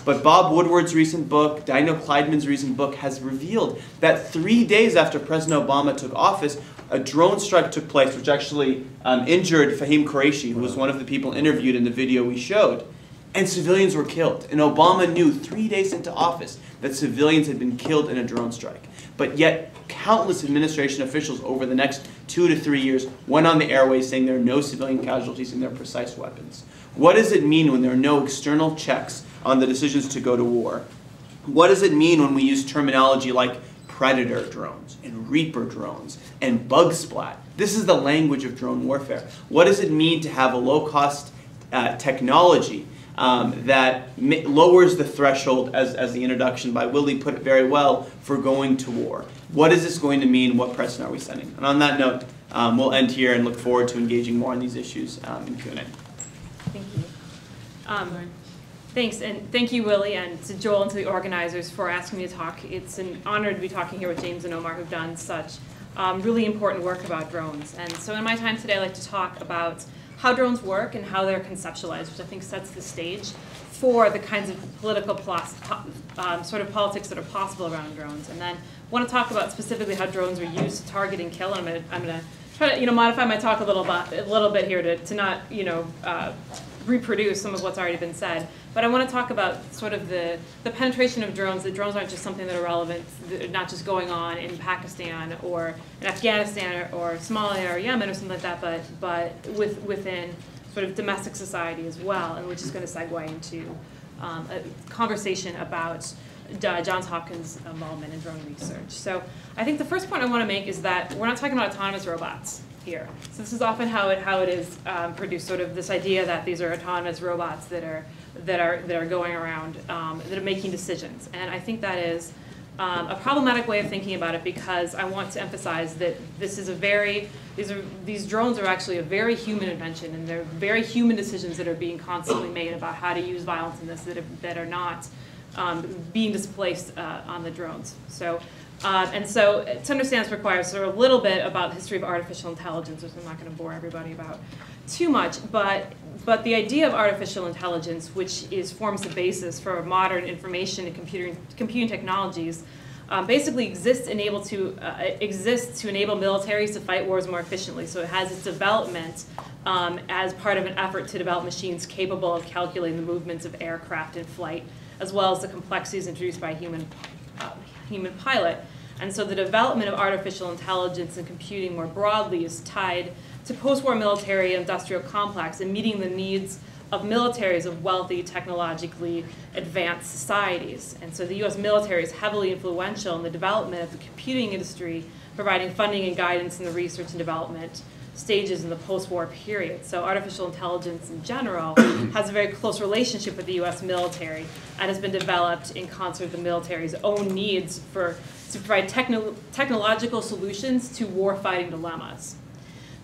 But Bob Woodward's recent book, Dino Kleidman's recent book, has revealed that 3 days after President Obama took office, a drone strike took place, which actually injured Fahim Qureshi, who was one of the people interviewed in the video we showed. And civilians were killed. And Obama knew 3 days into office that civilians had been killed in a drone strike. But yet, countless administration officials over the next 2 to 3 years went on the airways saying there are no civilian casualties in their precise weapons. What does it mean when there are no external checks on the decisions to go to war? What does it mean when we use terminology like Predator drones and Reaper drones and bug splat? This is the language of drone warfare. What does it mean to have a low-cost technology that lowers the threshold, as the introduction by Willie put it very well, for going to war? What is this going to mean? What precedent are we setting? And on that note, we'll end here and look forward to engaging more on these issues in Q&A. Thank you. Thanks, and thank you, Willie, and to Joel and to the organizers for asking me to talk. It's an honor to be talking here with James and Omar, who've done such really important work about drones. And so in my time today, I'd like to talk about how drones work and how they're conceptualized, which I think sets the stage for the kinds of political sort of politics that are possible around drones. And then I want to talk about specifically how drones are used to target and kill. And I'm going to try to modify my talk a little bit here to not reproduce some of what's already been said. But I want to talk about sort of the penetration of drones, that drones aren't just something that are relevant, not just going on in Pakistan or in Afghanistan or Somalia or Yemen or something like that, but within sort of domestic society as well, and which is going to segue into a conversation about Johns Hopkins' involvement in drone research. So I think the first point I want to make is that we're not talking about autonomous robots here. So this is often how it is produced, sort of this idea that these are autonomous robots that are going around, that are making decisions. And I think that is a problematic way of thinking about it, because I want to emphasize that this is these drones are actually a very human invention, and they're very human decisions that are being constantly made about how to use violence in this that are not being displaced on the drones. So. And so to understand this requires sort of a little bit about the history of artificial intelligence, which I'm not going to bore everybody about too much. But the idea of artificial intelligence, which forms the basis for modern information and computing technologies, basically exists to enable militaries to fight wars more efficiently. So it has its development as part of an effort to develop machines capable of calculating the movements of aircraft in flight, as well as the complexities introduced by a human pilot. And so the development of artificial intelligence and computing more broadly is tied to post-war military industrial complex and meeting the needs of militaries of wealthy, technologically advanced societies. And so the US military is heavily influential in the development of the computing industry, providing funding and guidance in the research and development stages in the post-war period. So artificial intelligence in general has a very close relationship with the US military and has been developed in concert with the military's own needs to provide technological solutions to war-fighting dilemmas.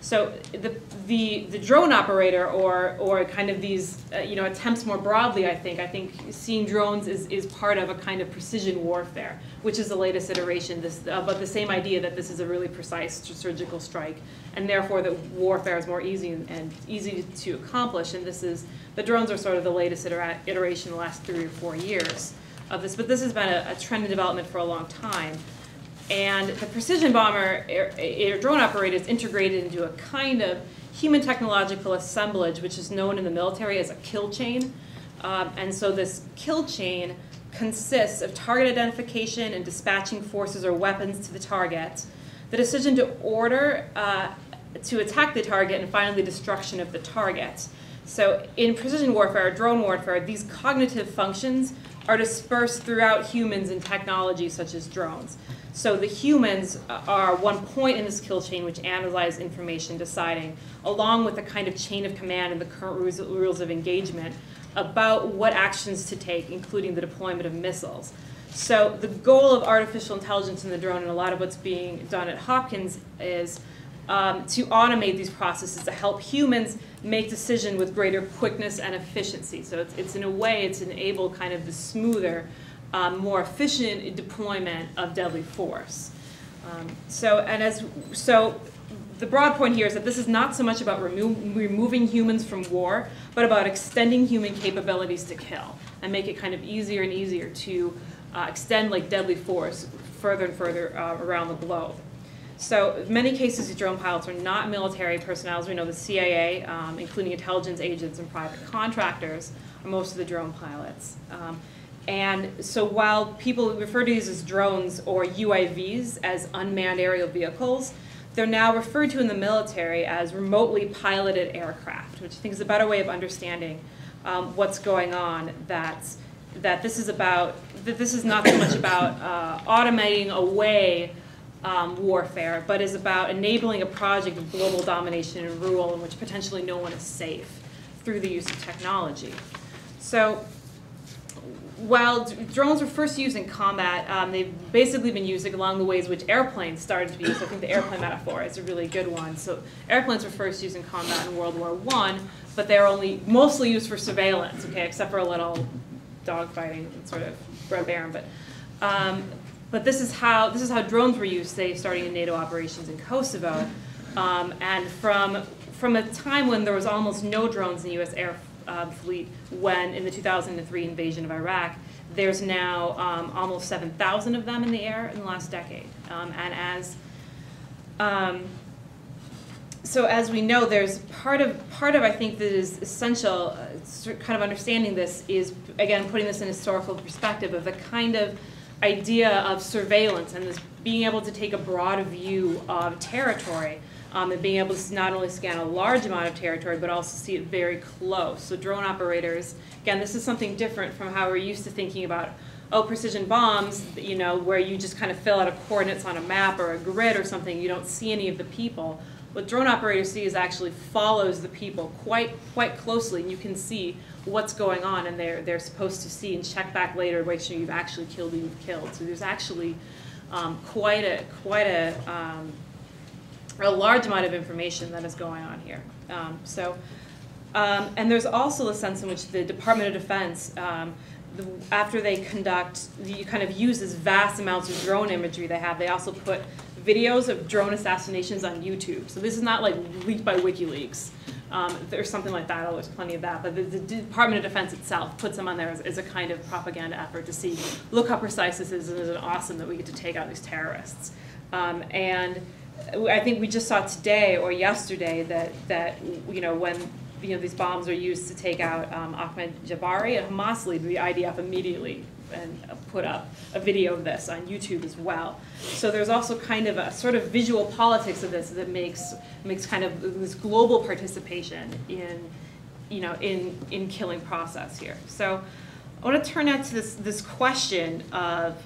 So the drone operator, or kind of these attempts more broadly, I think seeing drones is part of a kind of precision warfare, which is the latest iteration. But the same idea that this is a really precise surgical strike, and therefore that warfare is more easy to accomplish. And the drones are sort of the latest iteration in the last 3 or 4 years of this. But this has been a trend in development for a long time. And the precision bomber drone operator is integrated into a kind of human technological assemblage, which is known in the military as a kill chain. And so this kill chain consists of target identification and dispatching forces or weapons to the target, the decision to order to attack the target, and finally destruction of the target. So in precision warfare, drone warfare, these cognitive functions are dispersed throughout humans and technologies such as drones. So the humans are one point in this kill chain which analyze information, deciding, along with the kind of chain of command and the current rules of engagement, about what actions to take, including the deployment of missiles. So the goal of artificial intelligence in the drone, and a lot of what's being done at Hopkins, is to automate these processes, to help humans make decisions with greater quickness and efficiency. So it's in a way, it's enable kind of the smoother, more efficient deployment of deadly force. So the broad point here is that this is not so much about removing humans from war, but about extending human capabilities to kill. and make it kind of easier and easier to extend like deadly force further and further around the globe. So in many cases, these drone pilots are not military personnel. As we know, the CIA, including intelligence agents and private contractors, are most of the drone pilots. And so while people refer to these as drones or UAVs, as unmanned aerial vehicles, they're now referred to in the military as remotely piloted aircraft, which I think is a better way of understanding what's going on. That this is not so much about automating away warfare, but is about enabling a project of global domination and rule in which potentially no one is safe through the use of technology. So while drones were first used in combat, they've basically been used along the ways which airplanes started to be used. I think the airplane metaphor is a really good one. So airplanes were first used in combat in World War I, but they're only mostly used for surveillance, okay, except for a little dogfighting, sort of barbarian. But this is how drones were used, say, starting in NATO operations in Kosovo, and from a time when there was almost no drones in the U.S. air fleet, when in the 2003 invasion of Iraq, there's now almost 7,000 of them in the air in the last decade. So as we know, there's part of I think that is essential, kind of understanding this is, again, putting this in historical perspective of the kind of idea of surveillance and this being able to take a broad view of territory, and being able to not only scan a large amount of territory, but also see it very close. So drone operators, again, this is something different from how we're used to thinking about, oh, precision bombs, you know, where you just kind of fill out coordinates on a map or a grid or something, you don't see any of the people. What drone operators see is actually follows the people quite closely, and you can see what's going on, and they're supposed to see and check back later to make sure you've actually killed who you've killed. So there's actually quite a large amount of information that is going on here. And there's also a sense in which the Department of Defense, after they kind of use this vast amounts of drone imagery they have, they also put videos of drone assassinations on YouTube. So this is not like leaked by WikiLeaks. There's something like that, there's plenty of that, but the Department of Defense itself puts them on there as a kind of propaganda effort to see, look how precise this is, and isn't it awesome that we get to take out these terrorists. And I think we just saw today or yesterday that you know, when these bombs are used to take out Ahmed Jabari and Hamas leader, the IDF immediately put up a video of this on YouTube as well. So there's also kind of a sort of visual politics of this that makes kind of this global participation in killing process here. So I want to turn now to this question of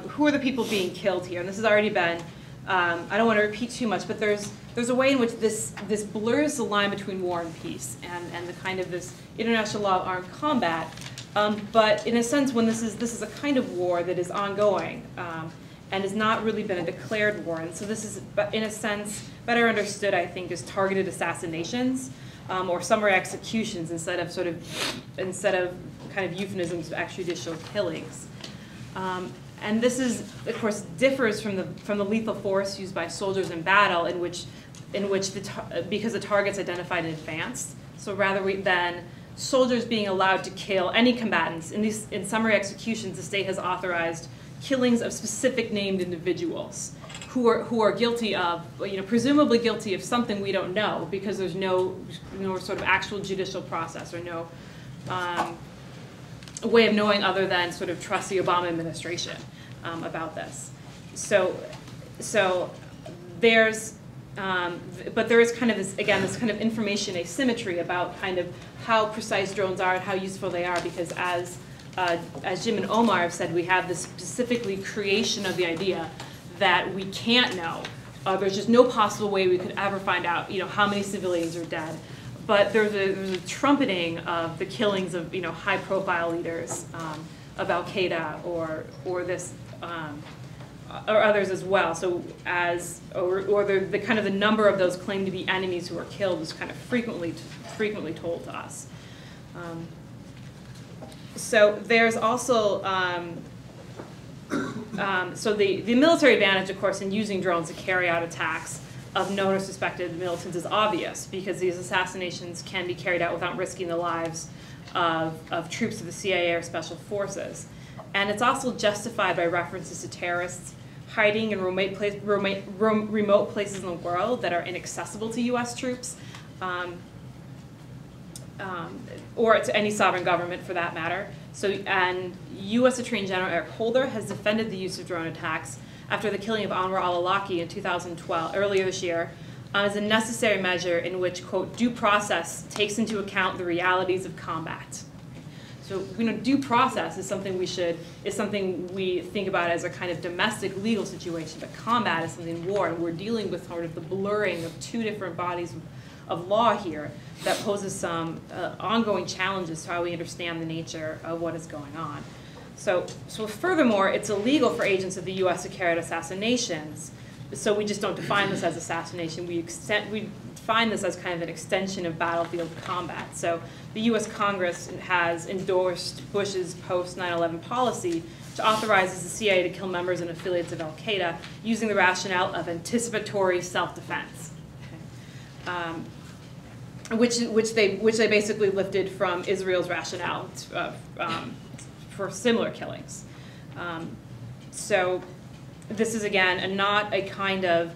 who are the people being killed here, and this has already been. I don't want to repeat too much, but there's a way in which this blurs the line between war and peace and the kind of this international law of armed combat. But in a sense, when this is a kind of war that is ongoing and has not really been a declared war, and so this is, in a sense, better understood, I think, as targeted assassinations or summary executions instead of kind of euphemisms of extrajudicial killings. And this is, of course, differs from the lethal force used by soldiers in battle, in which because the target's identified in advance. So rather than soldiers being allowed to kill any combatants, in summary executions, the state has authorized killings of specific named individuals who are guilty of, presumably guilty of something we don't know, because there's no sort of actual judicial process or no way of knowing other than sort of trust the Obama administration about this. So there's, but there is kind of this kind of information asymmetry about kind of how precise drones are and how useful they are, because as Jim and Omar have said, we have this specifically creation of the idea that we can't know. There's just no possible way we could ever find out, how many civilians are dead. But there's a trumpeting of the killings of high-profile leaders of Al Qaeda or this or others as well. So or the kind of the number of those claimed to be enemies who are killed is kind of frequently told to us. So there's also so the military advantage, of course, in using drones to carry out attacks known or suspected militants is obvious, because these assassinations can be carried out without risking the lives of troops of the CIA or special forces. And it's also justified by references to terrorists hiding in remote places in the world that are inaccessible to U.S. troops, or to any sovereign government for that matter. So, and U.S. Attorney General Eric Holder has defended the use of drone attacks after the killing of Omar al-Awlaki in 2012, earlier this year, as a necessary measure in which, quote, due process takes into account the realities of combat. So, due process is something we think about as a kind of domestic legal situation, but combat is something in war, and we're dealing with sort of the blurring of two different bodies of law here that poses some ongoing challenges to how we understand the nature of what is going on. So furthermore, it's illegal for agents of the U.S. to carry out assassinations. So we just don't define this as assassination. We define this as kind of an extension of battlefield combat. So the U.S. Congress has endorsed Bush's post-9/11 policy, which authorizes the CIA to kill members and affiliates of al-Qaeda using the rationale of anticipatory self-defense, which they basically lifted from Israel's rationale for similar killings. So this is again not a kind of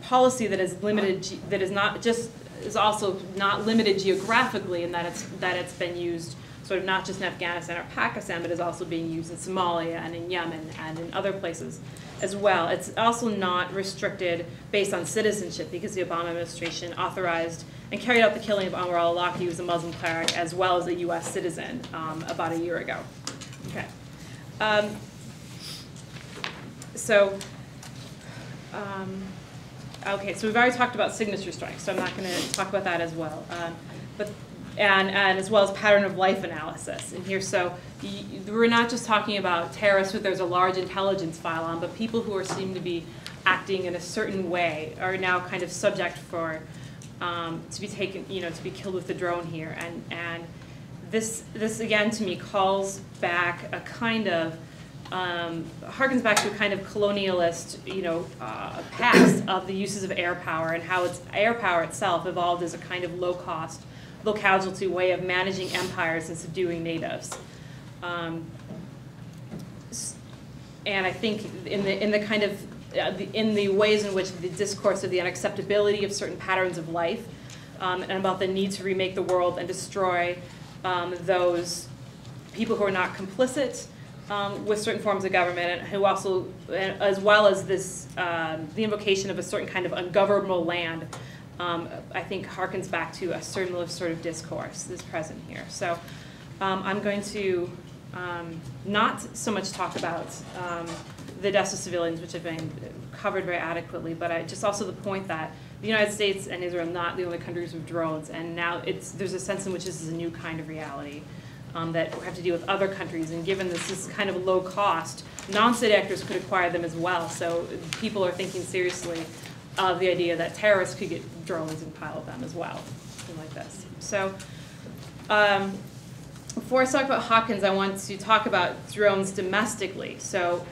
policy that is limited, that is also not limited geographically, in that it's been used sort of not just in Afghanistan or Pakistan, but is also being used in Somalia and in Yemen and in other places as well. It's also not restricted based on citizenship, because the Obama administration authorized and carried out the killing of Omar al-Awlaki, who was a Muslim cleric, as well as a U.S. citizen about a year ago. Okay. Okay, so we've already talked about signature strikes, so I'm not going to talk about that as well. And as well as pattern of life analysis in here. So we're not just talking about terrorists who there's a large intelligence file on, but people who seem to be acting in a certain way are now kind of subject for to be taken, to be killed with the drone here. And this again to me calls back a kind of harkens back to a kind of colonialist, past of the uses of air power, and how air power itself evolved as a kind of low-cost, low-casualty way of managing empires and subduing natives. And I think in the kind of in the ways in which the discourse of the unacceptability of certain patterns of life, and about the need to remake the world and destroy those people who are not complicit with certain forms of government, and who also, as well as this, the invocation of a certain kind of ungovernable land, I think harkens back to a certain sort of discourse that's present here. So I'm going to not so much talk about the deaths of civilians, which have been covered very adequately, but just also the point that the United States and Israel are not the only countries with drones, and now there's a sense in which this is a new kind of reality that we have to deal with other countries, and given this is kind of low cost, non-state actors could acquire them as well, so people are thinking seriously of the idea that terrorists could get drones and pilot them as well, something like this. So before I talk about Hopkins, I want to talk about drones domestically. So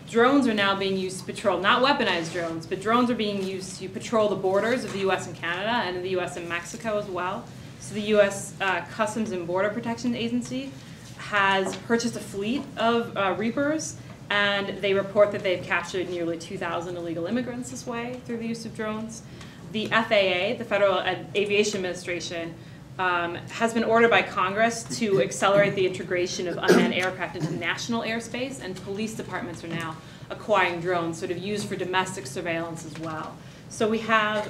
drones are now being used to patrol, not weaponized drones, but drones are being used to patrol the borders of the U.S. and Canada, and the U.S. and Mexico as well. So the U.S. Customs and Border Protection Agency has purchased a fleet of Reapers, and they report that they've captured nearly 2,000 illegal immigrants this way through the use of drones. The FAA, the Federal Aviation Administration, has been ordered by Congress to accelerate the integration of unmanned aircraft into national airspace, and police departments are now acquiring drones sort of used for domestic surveillance as well. So we have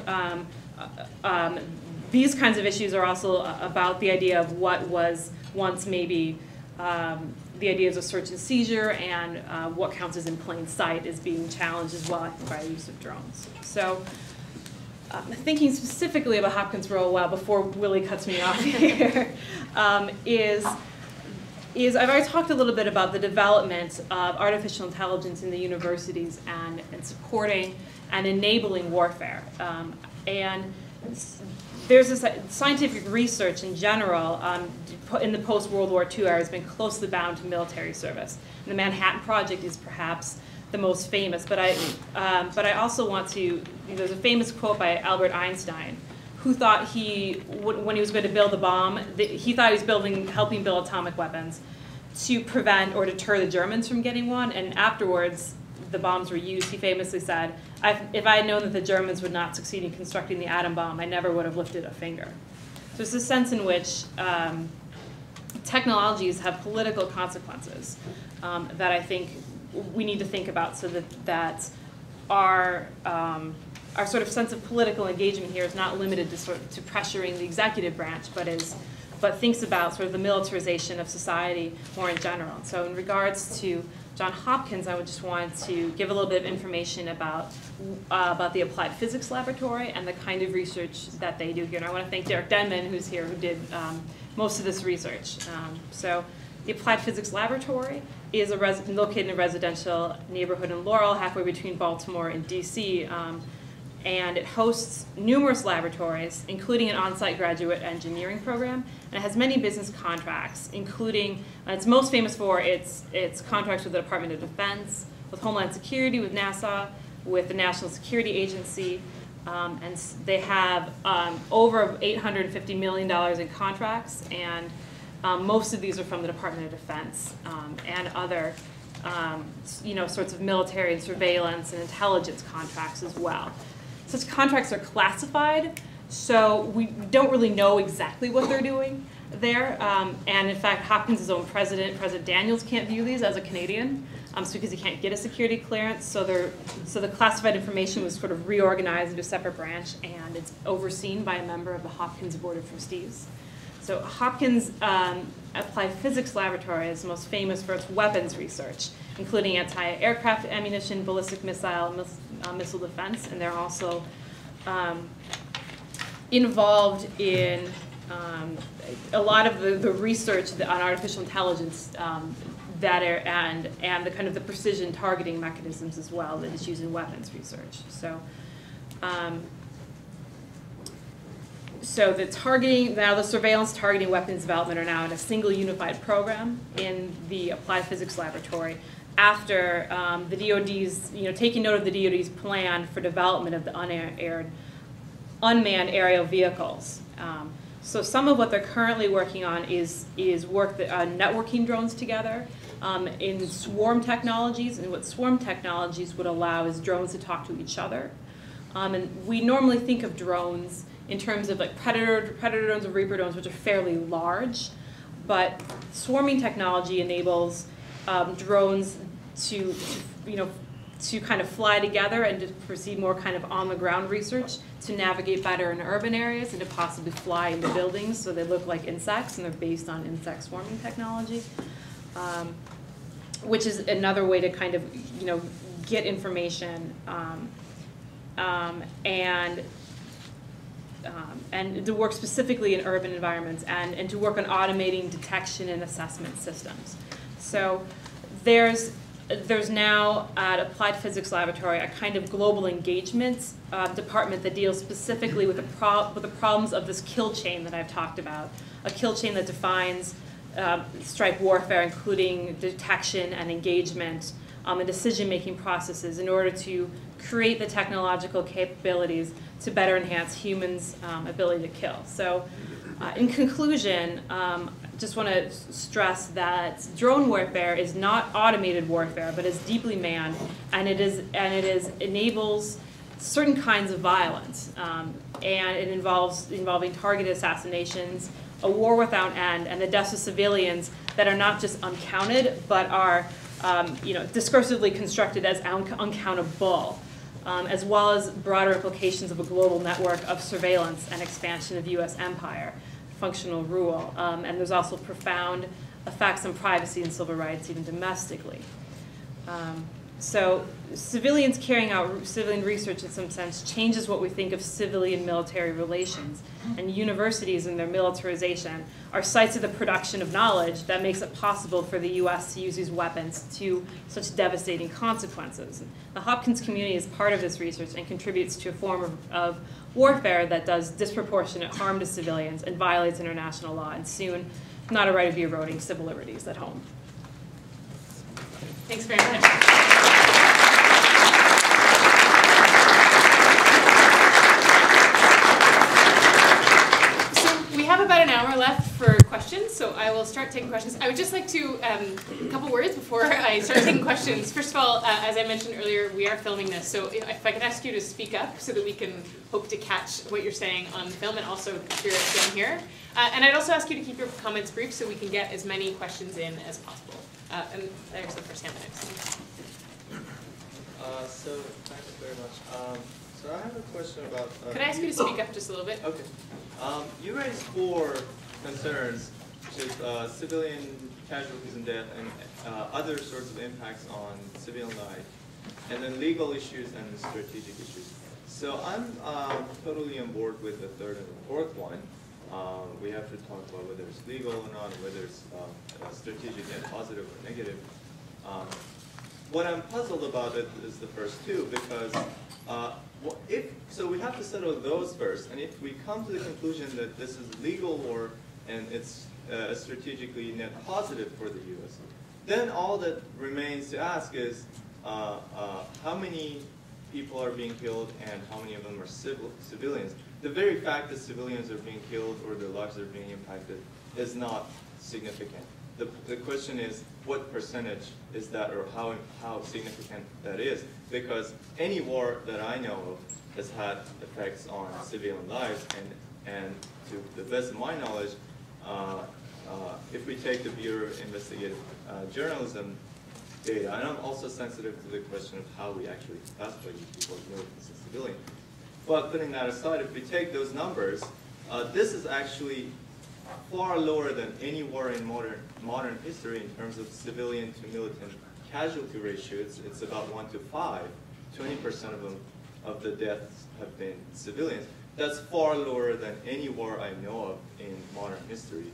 these kinds of issues are also about the idea of what was once maybe the ideas of search and seizure, and what counts as in plain sight is being challenged as well, I think, by the use of drones. So thinking specifically about Hopkins' role, well, before Willie cuts me off here, is I've already talked a little bit about the development of artificial intelligence in the universities and supporting and enabling warfare. And there's this scientific research in general in the post-World War II era has been closely bound to military service. And the Manhattan Project is perhaps the most famous. But I also want to, there's a famous quote by Albert Einstein, who thought when he was going to build a bomb, he thought he was helping build atomic weapons to prevent or deter the Germans from getting one. And afterwards, the bombs were used. He famously said, if I had known that the Germans would not succeed in constructing the atom bomb, I never would have lifted a finger. So there's a sense in which technologies have political consequences that I think we need to think about, so that our sort of sense of political engagement here is not limited to pressuring the executive branch, but thinks about sort of the militarization of society more in general. So in regards to Johns Hopkins, I would just want to give a little bit of information about the Applied Physics Laboratory and the kind of research that they do here. And I want to thank Derek Denman, who's here, who did most of this research. So the Applied Physics Laboratory is located in a residential neighborhood in Laurel, halfway between Baltimore and DC. And it hosts numerous laboratories, including an on-site graduate engineering program, and it has many business contracts, including, it's most famous for its contracts with the Department of Defense, with Homeland Security, with NASA, with the National Security Agency, and they have over $850 million in contracts, and most of these are from the Department of Defense and other sorts of military and surveillance and intelligence contracts as well. Such contracts are classified, so we don't really know exactly what they're doing there. And in fact, Hopkins' own president, President Daniels, can't view these as a Canadian, because he can't get a security clearance. So the classified information was sort of reorganized into a separate branch, and it's overseen by a member of the Hopkins Board of Trustees. So Hopkins Applied Physics Laboratory is most famous for its weapons research, including anti-aircraft ammunition, ballistic missile, missile defense, and they're also involved in a lot of the research on artificial intelligence and the kind of the precision targeting mechanisms as well that is used in weapons research. So the surveillance targeting weapons development are now in a single unified program in the Applied Physics Laboratory after the DoD's, taking note of the DoD's plan for development of the unmanned aerial vehicles. So some of what they're currently working on is work on networking drones together in swarm technologies, and what swarm technologies would allow is drones to talk to each other. And we normally think of drones in terms of like predator drones or reaper drones, which are fairly large, but swarming technology enables drones to kind of fly together and to proceed more kind of on-the-ground research, to navigate better in urban areas, and to possibly fly into buildings so they look like insects, and they're based on insect swarming technology, which is another way to kind of get information and to work specifically in urban environments, and to work on automating detection and assessment systems. So there's now at Applied Physics Laboratory a kind of global engagement department that deals specifically with the problems of this kill chain that I've talked about, a kill chain that defines strike warfare, including detection and engagement and decision-making processes in order to create the technological capabilities to better enhance humans' ability to kill. So in conclusion, just want to stress that drone warfare is not automated warfare, but is deeply manned, and it enables certain kinds of violence, and it involving targeted assassinations, a war without end, and the deaths of civilians that are not just uncounted, but are discursively constructed as uncountable, as well as broader implications of a global network of surveillance and expansion of U.S. empire, functional rule. And there's also profound effects on privacy and civil rights, even domestically. So civilians carrying out civilian research, in some sense, changes what we think of civilian-military relations. And universities and their militarization are sites of the production of knowledge that makes it possible for the U.S. to use these weapons to such devastating consequences. The Hopkins community is part of this research and contributes to a form of warfare that does disproportionate harm to civilians and violates international law, and soon not a right to be eroding civil liberties at home. Thanks very much. hour left for questions, so I will start taking questions. I would just like to, a couple words before I start taking questions. First of all, as I mentioned earlier, we are filming this, so if I could ask you to speak up so that we can hope to catch what you're saying on film and also hear it down here. And I'd also ask you to keep your comments brief so we can get as many questions in as possible. And there's the first hand that I've seen. So thanks very much. So I have a question about... Could I ask you to speak up just a little bit? Okay. You raised 4 concerns, which is civilian casualties and death and other sorts of impacts on civilian life, and then legal issues and strategic issues. So I'm totally on board with the third and the fourth one. We have to talk about whether it's legal or not, whether it's strategic and positive or negative. What I'm puzzled about it is the first 2, because so we have to settle those first, and if we come to the conclusion that this is legal and it's strategically net positive for the U.S., then all that remains to ask is how many people are being killed and how many of them are civilians. The very fact that civilians are being killed or their lives are being impacted is not significant. The question is, what percentage is that, or how significant that is? Because any war that I know of has had effects on civilian lives, and to the best of my knowledge, if we take the Bureau of Investigative Journalism data, and I'm also sensitive to the question of how we actually classify these people as militants and civilian. But putting that aside, if we take those numbers, this is actually far lower than any war in modern history in terms of civilian to militant casualty ratio. It's about 1 to 5. 20% of the deaths have been civilians. That's far lower than any war I know of in modern history.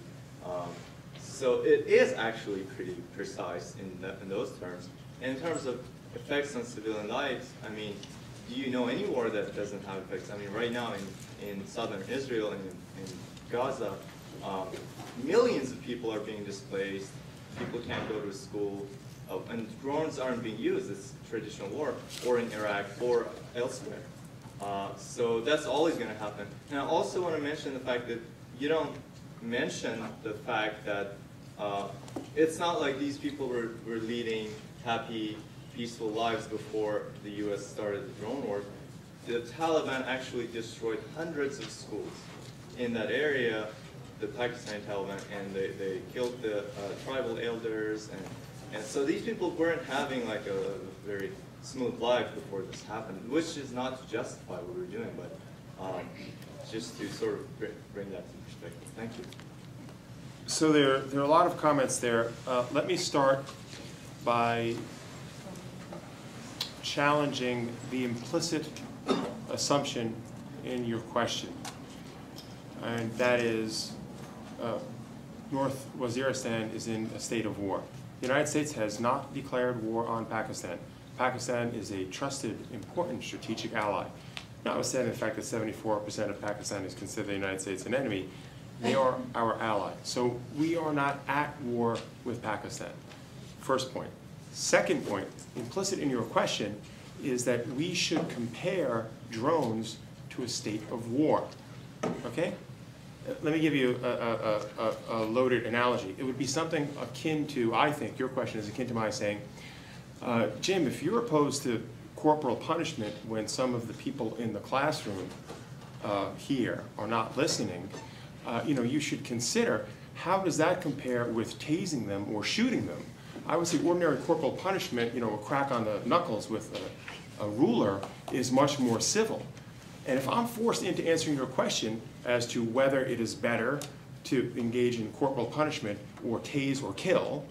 So it is actually pretty precise in those terms. And in terms of effects on civilian lives, I mean, do you know any war that doesn't have effects? I mean, right now in southern Israel and in Gaza, millions of people are being displaced. People can't go to school, and drones aren't being used. It's traditional war, or in Iraq, or elsewhere. So that's always going to happen. And I also want to mention the fact that you don't mention the fact that it's not like these people were leading happy, peaceful lives before the U.S. started the drone war. The Taliban actually destroyed hundreds of schools in that area, the Pakistani Taliban, and they killed the tribal elders, and so these people weren't having like a very smooth life before this happened, which is not to justify what we're doing, but just to sort of bring that to perspective. Thank you. So there are a lot of comments there. Let me start by challenging the implicit assumption in your question, and that is North Waziristan is in a state of war. The United States has not declared war on Pakistan. Pakistan is a trusted, important strategic ally. Notwithstanding the fact that 74% of Pakistan is considered the United States an enemy, they are our ally. So we are not at war with Pakistan. First point. Second point, implicit in your question, is that we should compare drones to a state of war. Okay? Let me give you a loaded analogy. It would be something akin to, I think, your question is akin to my saying, Jim, if you're opposed to corporal punishment when some of the people in the classroom here are not listening, you should consider how does that compare with tasing them or shooting them. I would say ordinary corporal punishment, a crack on the knuckles with a ruler is much more civil. And if I'm forced into answering your question as to whether it is better to engage in corporal punishment or tase or kill,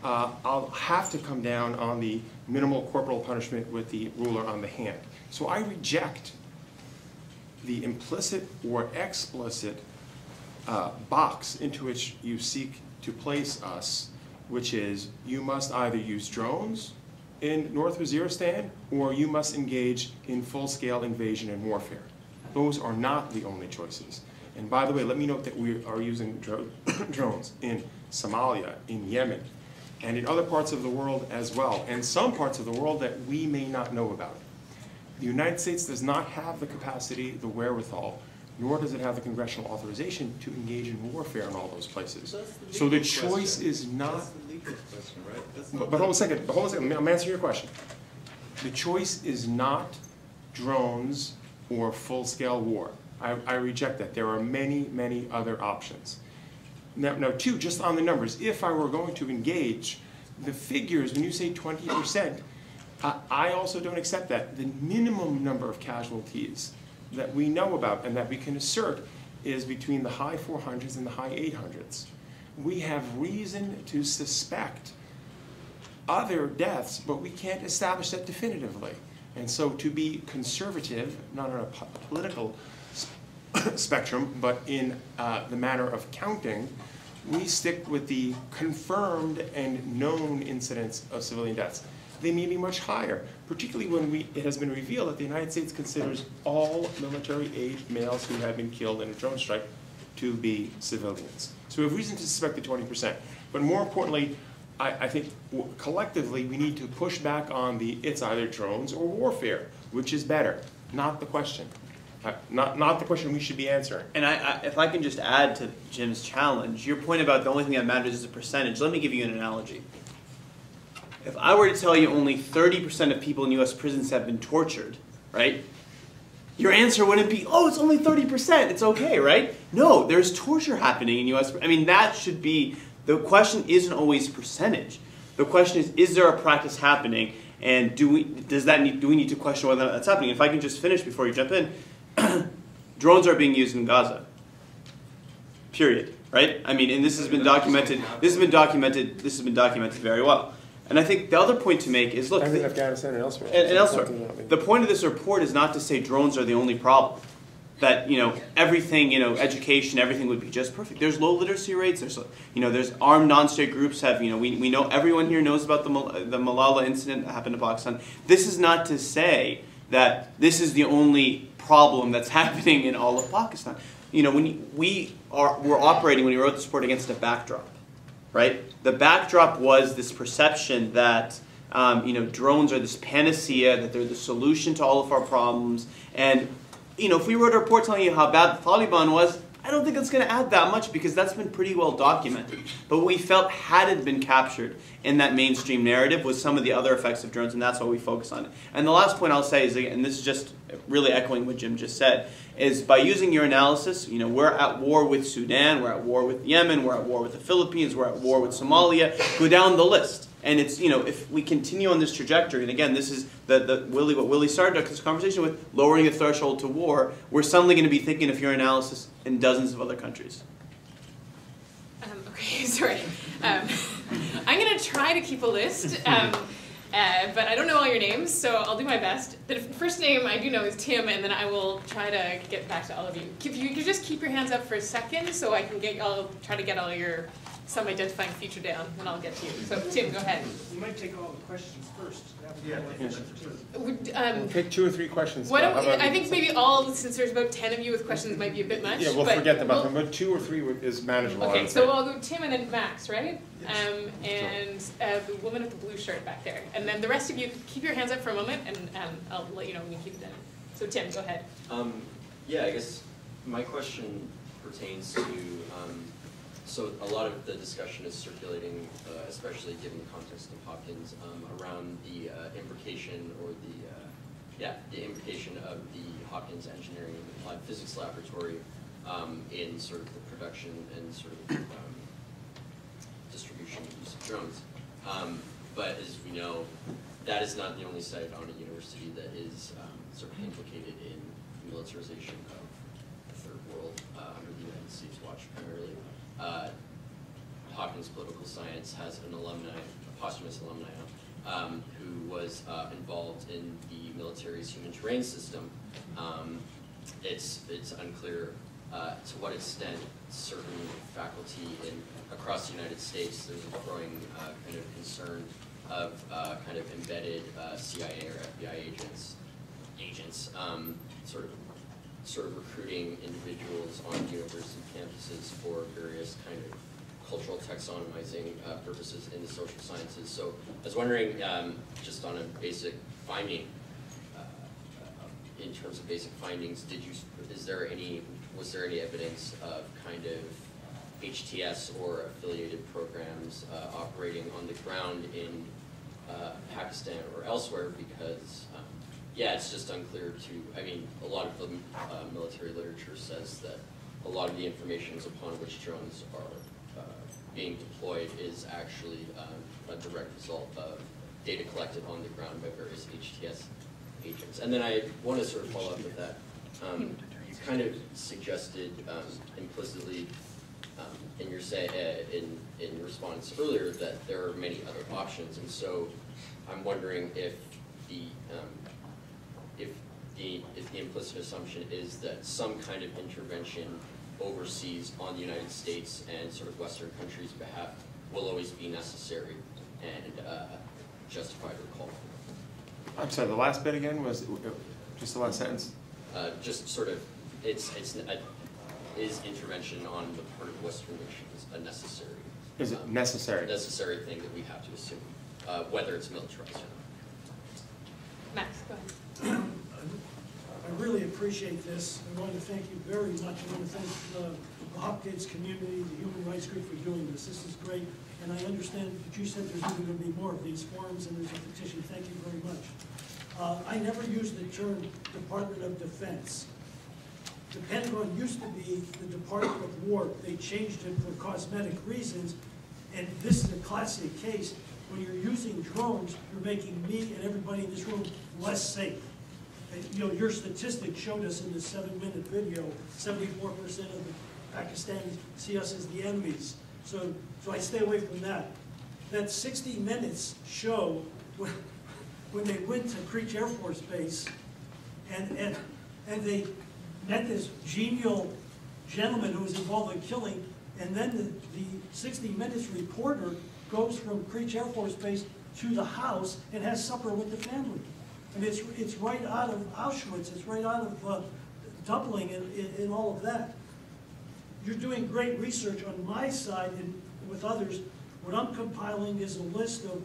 I'll have to come down on the minimal corporal punishment with the ruler on the hand. So I reject the implicit or explicit box into which you seek to place us, which is you must either use drones in North Waziristan or you must engage in full-scale invasion and warfare. Those are not the only choices. And by the way, let me note that we are using drones in Somalia, in Yemen, and in other parts of the world as well, and some parts of the world that we may not know about. The United States does not have the capacity, the wherewithal, nor does it have the congressional authorization to engage in warfare in all those places. That's So the legal choice question. is not. That's the legal question, right? That's But not hold on a second, I'm answering your question. The choice is not drones or full-scale war. I reject that. There are many, many other options. Now, two, just on the numbers, if I were going to engage, the figures, when you say 20%, I also don't accept that. The minimum number of casualties that we know about and that we can assert is between the high 400s and the high 800s. We have reason to suspect other deaths, but we can't establish that definitively. And so to be conservative, not on a political spectrum, but in the manner of counting, we stick with the confirmed and known incidents of civilian deaths. They may be much higher, particularly when it has been revealed that the United States considers all military-aged males who have been killed in a drone strike to be civilians. So we have reason to suspect the 20%. But more importantly, I think collectively we need to push back on the it's either drones or warfare, which is better, not the question. Not the question we should be answering. And if I can just add to Jim's challenge, your point about the only thing that matters is a percentage, let me give you an analogy. If I were to tell you only 30% of people in US prisons have been tortured, right? Your answer wouldn't be, oh, it's only 30%, it's okay, right? No, there's torture happening in US, I mean, that should be, the question isn't always percentage. The question is there a practice happening, and do we need to question whether that's happening? If I can just finish before you jump in, drones are being used in Gaza, period, right? I mean, and this has been documented, this has been documented very well. And I think the other point to make is, look, in Afghanistan and elsewhere. And elsewhere. The point of this report is not to say drones are the only problem. That, everything, education, everything would be just perfect. There's low literacy rates. There's armed non-state groups have, we know, everyone here knows about the Malala incident that happened in Pakistan. This is not to say that this is the only problem that's happening in all of Pakistan. When we're operating, when we wrote this report, against a backdrop, right? The backdrop was this perception that drones are this panacea, that they're the solution to all of our problems. And if we wrote a report telling you how bad the Taliban was, I don't think it's going to add that much because that's been pretty well documented. But what we felt hadn't been captured in that mainstream narrative was some of the other effects of drones, and that's why we focus on it. And the last point I'll say is, and this is just really echoing what Jim just said, is by using your analysis, we're at war with Sudan, we're at war with Yemen, we're at war with the Philippines, we're at war with Somalia, go down the list. And it's, if we continue on this trajectory, and again, this is what Willie started this conversation with, lowering the threshold to war, we're suddenly going to be thinking of your analysis in dozens of other countries. Okay, sorry. I'm going to try to keep a list, but I don't know all your names, so I'll do my best. The first name I do know is Tim, and then I will try to get back to all of you. If you could just keep your hands up for a second, so I can try to get all your some identifying feature down, and I'll get to you. So Tim, go ahead. You might take all the questions first. Pick 2 or 3 questions. I think maybe since there's about 10 of you with questions, might be a bit much. Yeah, we'll forget about them, but 2 or 3 is manageable. Okay, so I'll go Tim and then Max, right? Yes. And the woman with the blue shirt back there. And then the rest of you, keep your hands up for a moment, and I'll let you know when you keep them. So Tim, go ahead. Yeah, I guess my question pertains to, so a lot of the discussion is circulating, especially given the context of Hopkins, around the implication or the implication of the Hopkins Engineering and Applied Physics Laboratory in sort of the production and sort of distribution and use of drones. But as we know, that is not the only site on a university that is sort of implicated in militarization of the third world under the United States watch primarily. Hopkins Political Science has an alumni, a posthumous alumni, who was involved in the military's human terrain system. It's unclear to what extent certain faculty across the United States, there's a growing kind of concern of kind of embedded CIA or FBI agents sort of recruiting individuals on university campuses for various kind of cultural taxonomizing purposes in the social sciences. So I was wondering, just on a basic finding, in terms of basic findings, is there any was there any evidence of kind of HTS or affiliated programs operating on the ground in Pakistan or elsewhere? Because yeah, it's just unclear to, I mean, a lot of the military literature says that a lot of the information upon which drones are being deployed is actually a direct result of data collected on the ground by various HTS agents. And then I want to sort of follow up with that. You kind of suggested implicitly in your in response earlier that there are many other options, and so I'm wondering if the implicit assumption is that some kind of intervention overseas on the United States and sort of Western countries' behalf will always be necessary and justified or called for. I'm sorry, the last bit again was just the last sentence? Just sort of, is intervention on the part of Western nations a necessary? Is it necessary? Necessary thing that we have to assume, whether it's militarized or not. Max, go ahead. I really appreciate this. I want to thank you very much. I want to thank the Hopkins community, the Human Rights Group for doing this. This is great. And I understand that you said there's even going to be more of these forums and there's a petition. Thank you very much. I never used the term Department of Defense. The Pentagon used to be the Department of War. They changed it for cosmetic reasons. And this is a classic case. When you're using drones, you're making me and everybody in this room less safe. And, you know, your statistics showed us in the 7-minute video, 74% of the Pakistanis see us as the enemies. So I stay away from that. That 60 Minutes show when they went to Creech Air Force Base and they met this genial gentleman who was involved in killing, and then the 60 Minutes reporter goes from Creech Air Force Base to the house and has supper with the family. And it's right out of Auschwitz, it's right out of Dublin and all of that. You're doing great research on my side and with others. What I'm compiling is a list of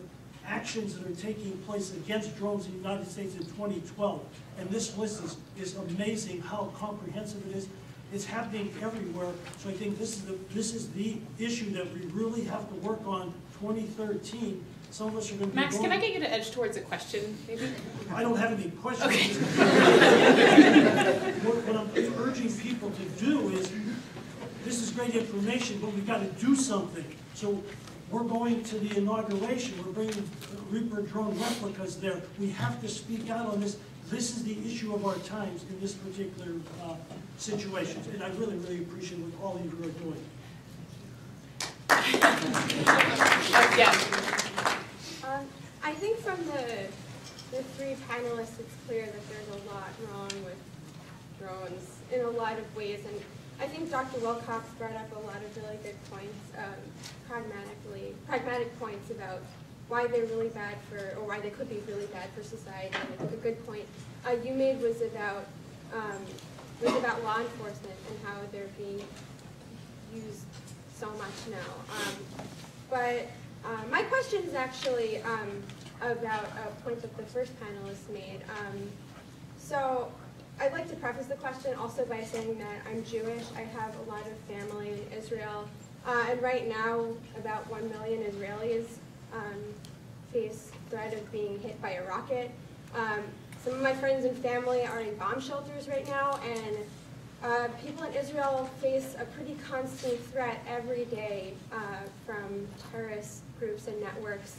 actions that are taking place against drones in the United States in 2012. And this list is amazing how comprehensive it is. It's happening everywhere. So I think this is the issue that we really have to work on 2013. Some of us are going to be Max, can I get you to edge towards a question, maybe? I don't have any questions. Okay. What I'm urging people to do is, this is great information, but we've got to do something. So we're going to the inauguration. We're bringing Reaper drone replicas there. We have to speak out on this. This is the issue of our times in this particular situation. And I really, really appreciate what all of you are doing. Yeah. I think from the three panelists, it's clear that there's a lot wrong with drones in a lot of ways. And I think Dr. Wilcox brought up a lot of really good points, pragmatic points about why they're really bad for, or why they could be really bad for society. And I think a good point you made was about law enforcement and how they're being used so much now. My question is actually about a point that the first panelist made. So I'd like to preface the question also by saying that I'm Jewish. I have a lot of family in Israel. And right now, about 1 million Israelis face threat of being hit by a rocket. Some of my friends and family are in bomb shelters right now, and people in Israel face a pretty constant threat every day from terrorist groups and networks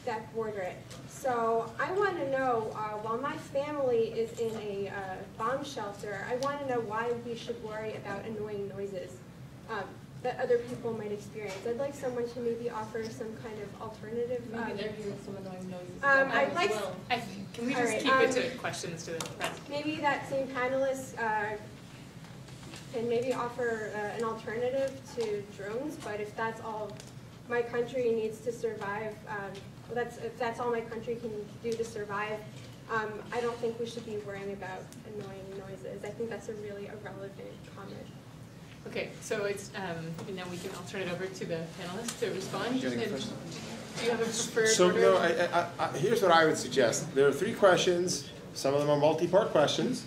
that border it. So I want to know, while my family is in a bomb shelter, I want to know why we should worry about annoying noises that other people might experience. I'd like someone to maybe offer some kind of alternative. Maybe they're hearing some annoying noises. I'd like. Can we just keep it to questions to the press? Maybe that same panelist can maybe offer an alternative to drones, but if that's all my country needs to survive, if that's all my country can do to survive, I don't think we should be worrying about annoying noises. I think that's a really irrelevant comment. Okay, so it's, and then I'll turn it over to the panelists to respond. Do you have a preferred order? No, here's what I would suggest. There are 3 questions. Some of them are multi-part questions.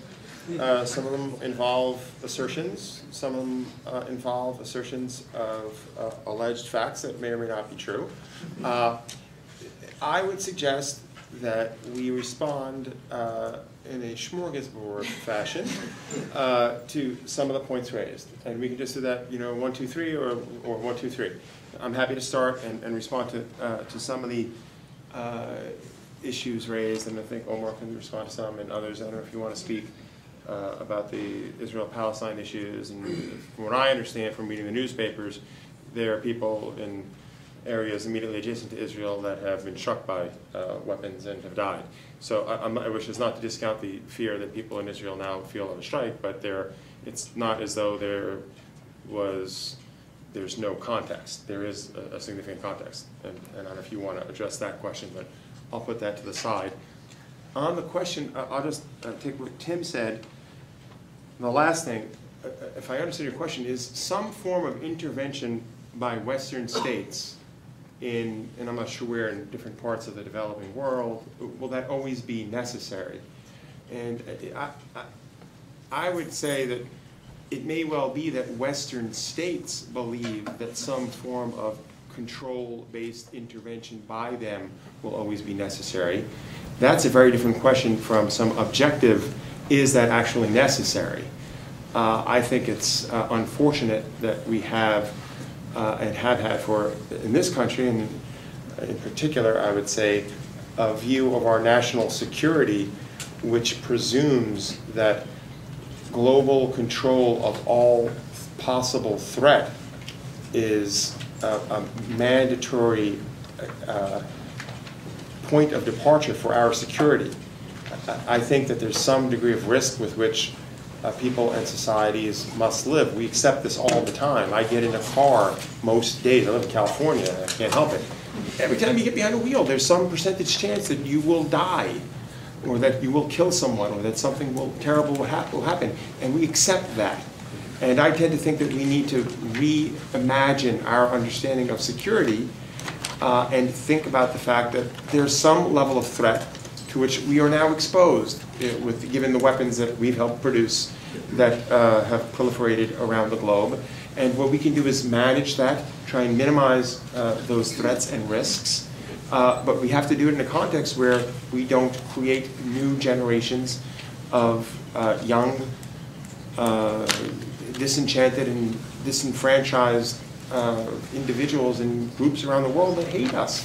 Some of them involve assertions. Some of them involve assertions of alleged facts that may or may not be true. I would suggest that we respond in a smorgasbord fashion to some of the points raised. And we can just do that, 1, 2, 3, or 1, 2, 3. I'm happy to start and respond to some of the issues raised, and I think Omar can respond to some, and others. I don't know if you want to speak about the Israel-Palestine issues. And from what I understand from reading the newspapers, there are people in areas immediately adjacent to Israel that have been struck by weapons and have died. So I wish not to discount the fear that people in Israel now feel of a strike, but it's not as though there's no context. There is a significant context. And I don't know if you want to address that question, but I'll put that to the side. On the question, I'll just take what Tim said. The last thing, if I understand your question, is some form of intervention by Western states and I'm not sure where in different parts of the developing world, will that always be necessary? And I would say that it may well be that Western states believe that some form of control-based intervention by them will always be necessary. That's a very different question from some objective, is that actually necessary? I think it's unfortunate that we have and have had in this country, and in particular, I would say, a view of our national security which presumes that global control of all possible threat is a mandatory point of departure for our security. I think that there's some degree of risk with which people and societies must live. We accept this all the time. I get in a car most days. I live in California, and I can't help it. Every time you get behind a wheel, there's some percentage chance that you will die, or that you will kill someone, or that something terrible will happen. And we accept that. And I tend to think that we need to reimagine our understanding of security and think about the fact that there's some level of threat to which we are now exposed, given the weapons that we've helped produce that have proliferated around the globe. And what we can do is manage that, try and minimize those threats and risks. But we have to do it in a context where we don't create new generations of young, disenchanted and disenfranchised individuals and groups around the world that hate us.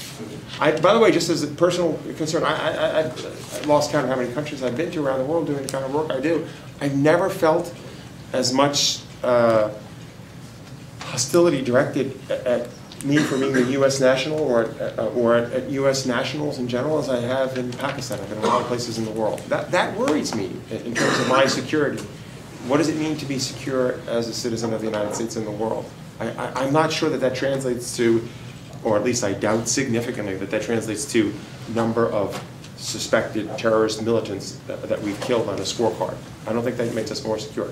By the way, just as a personal concern, I've lost count of how many countries I've been to around the world doing the kind of work I do. I've never felt as much hostility directed at me for being a U.S. national or at U.S. nationals in general as I have in Pakistan. I've been in a lot of places in the world. That worries me in terms of my security. What does it mean to be secure as a citizen of the United States in the world? I'm not sure that translates to, or at least I doubt significantly that translates to number of suspected terrorist militants that we've killed on a scorecard. I don't think that makes us more secure.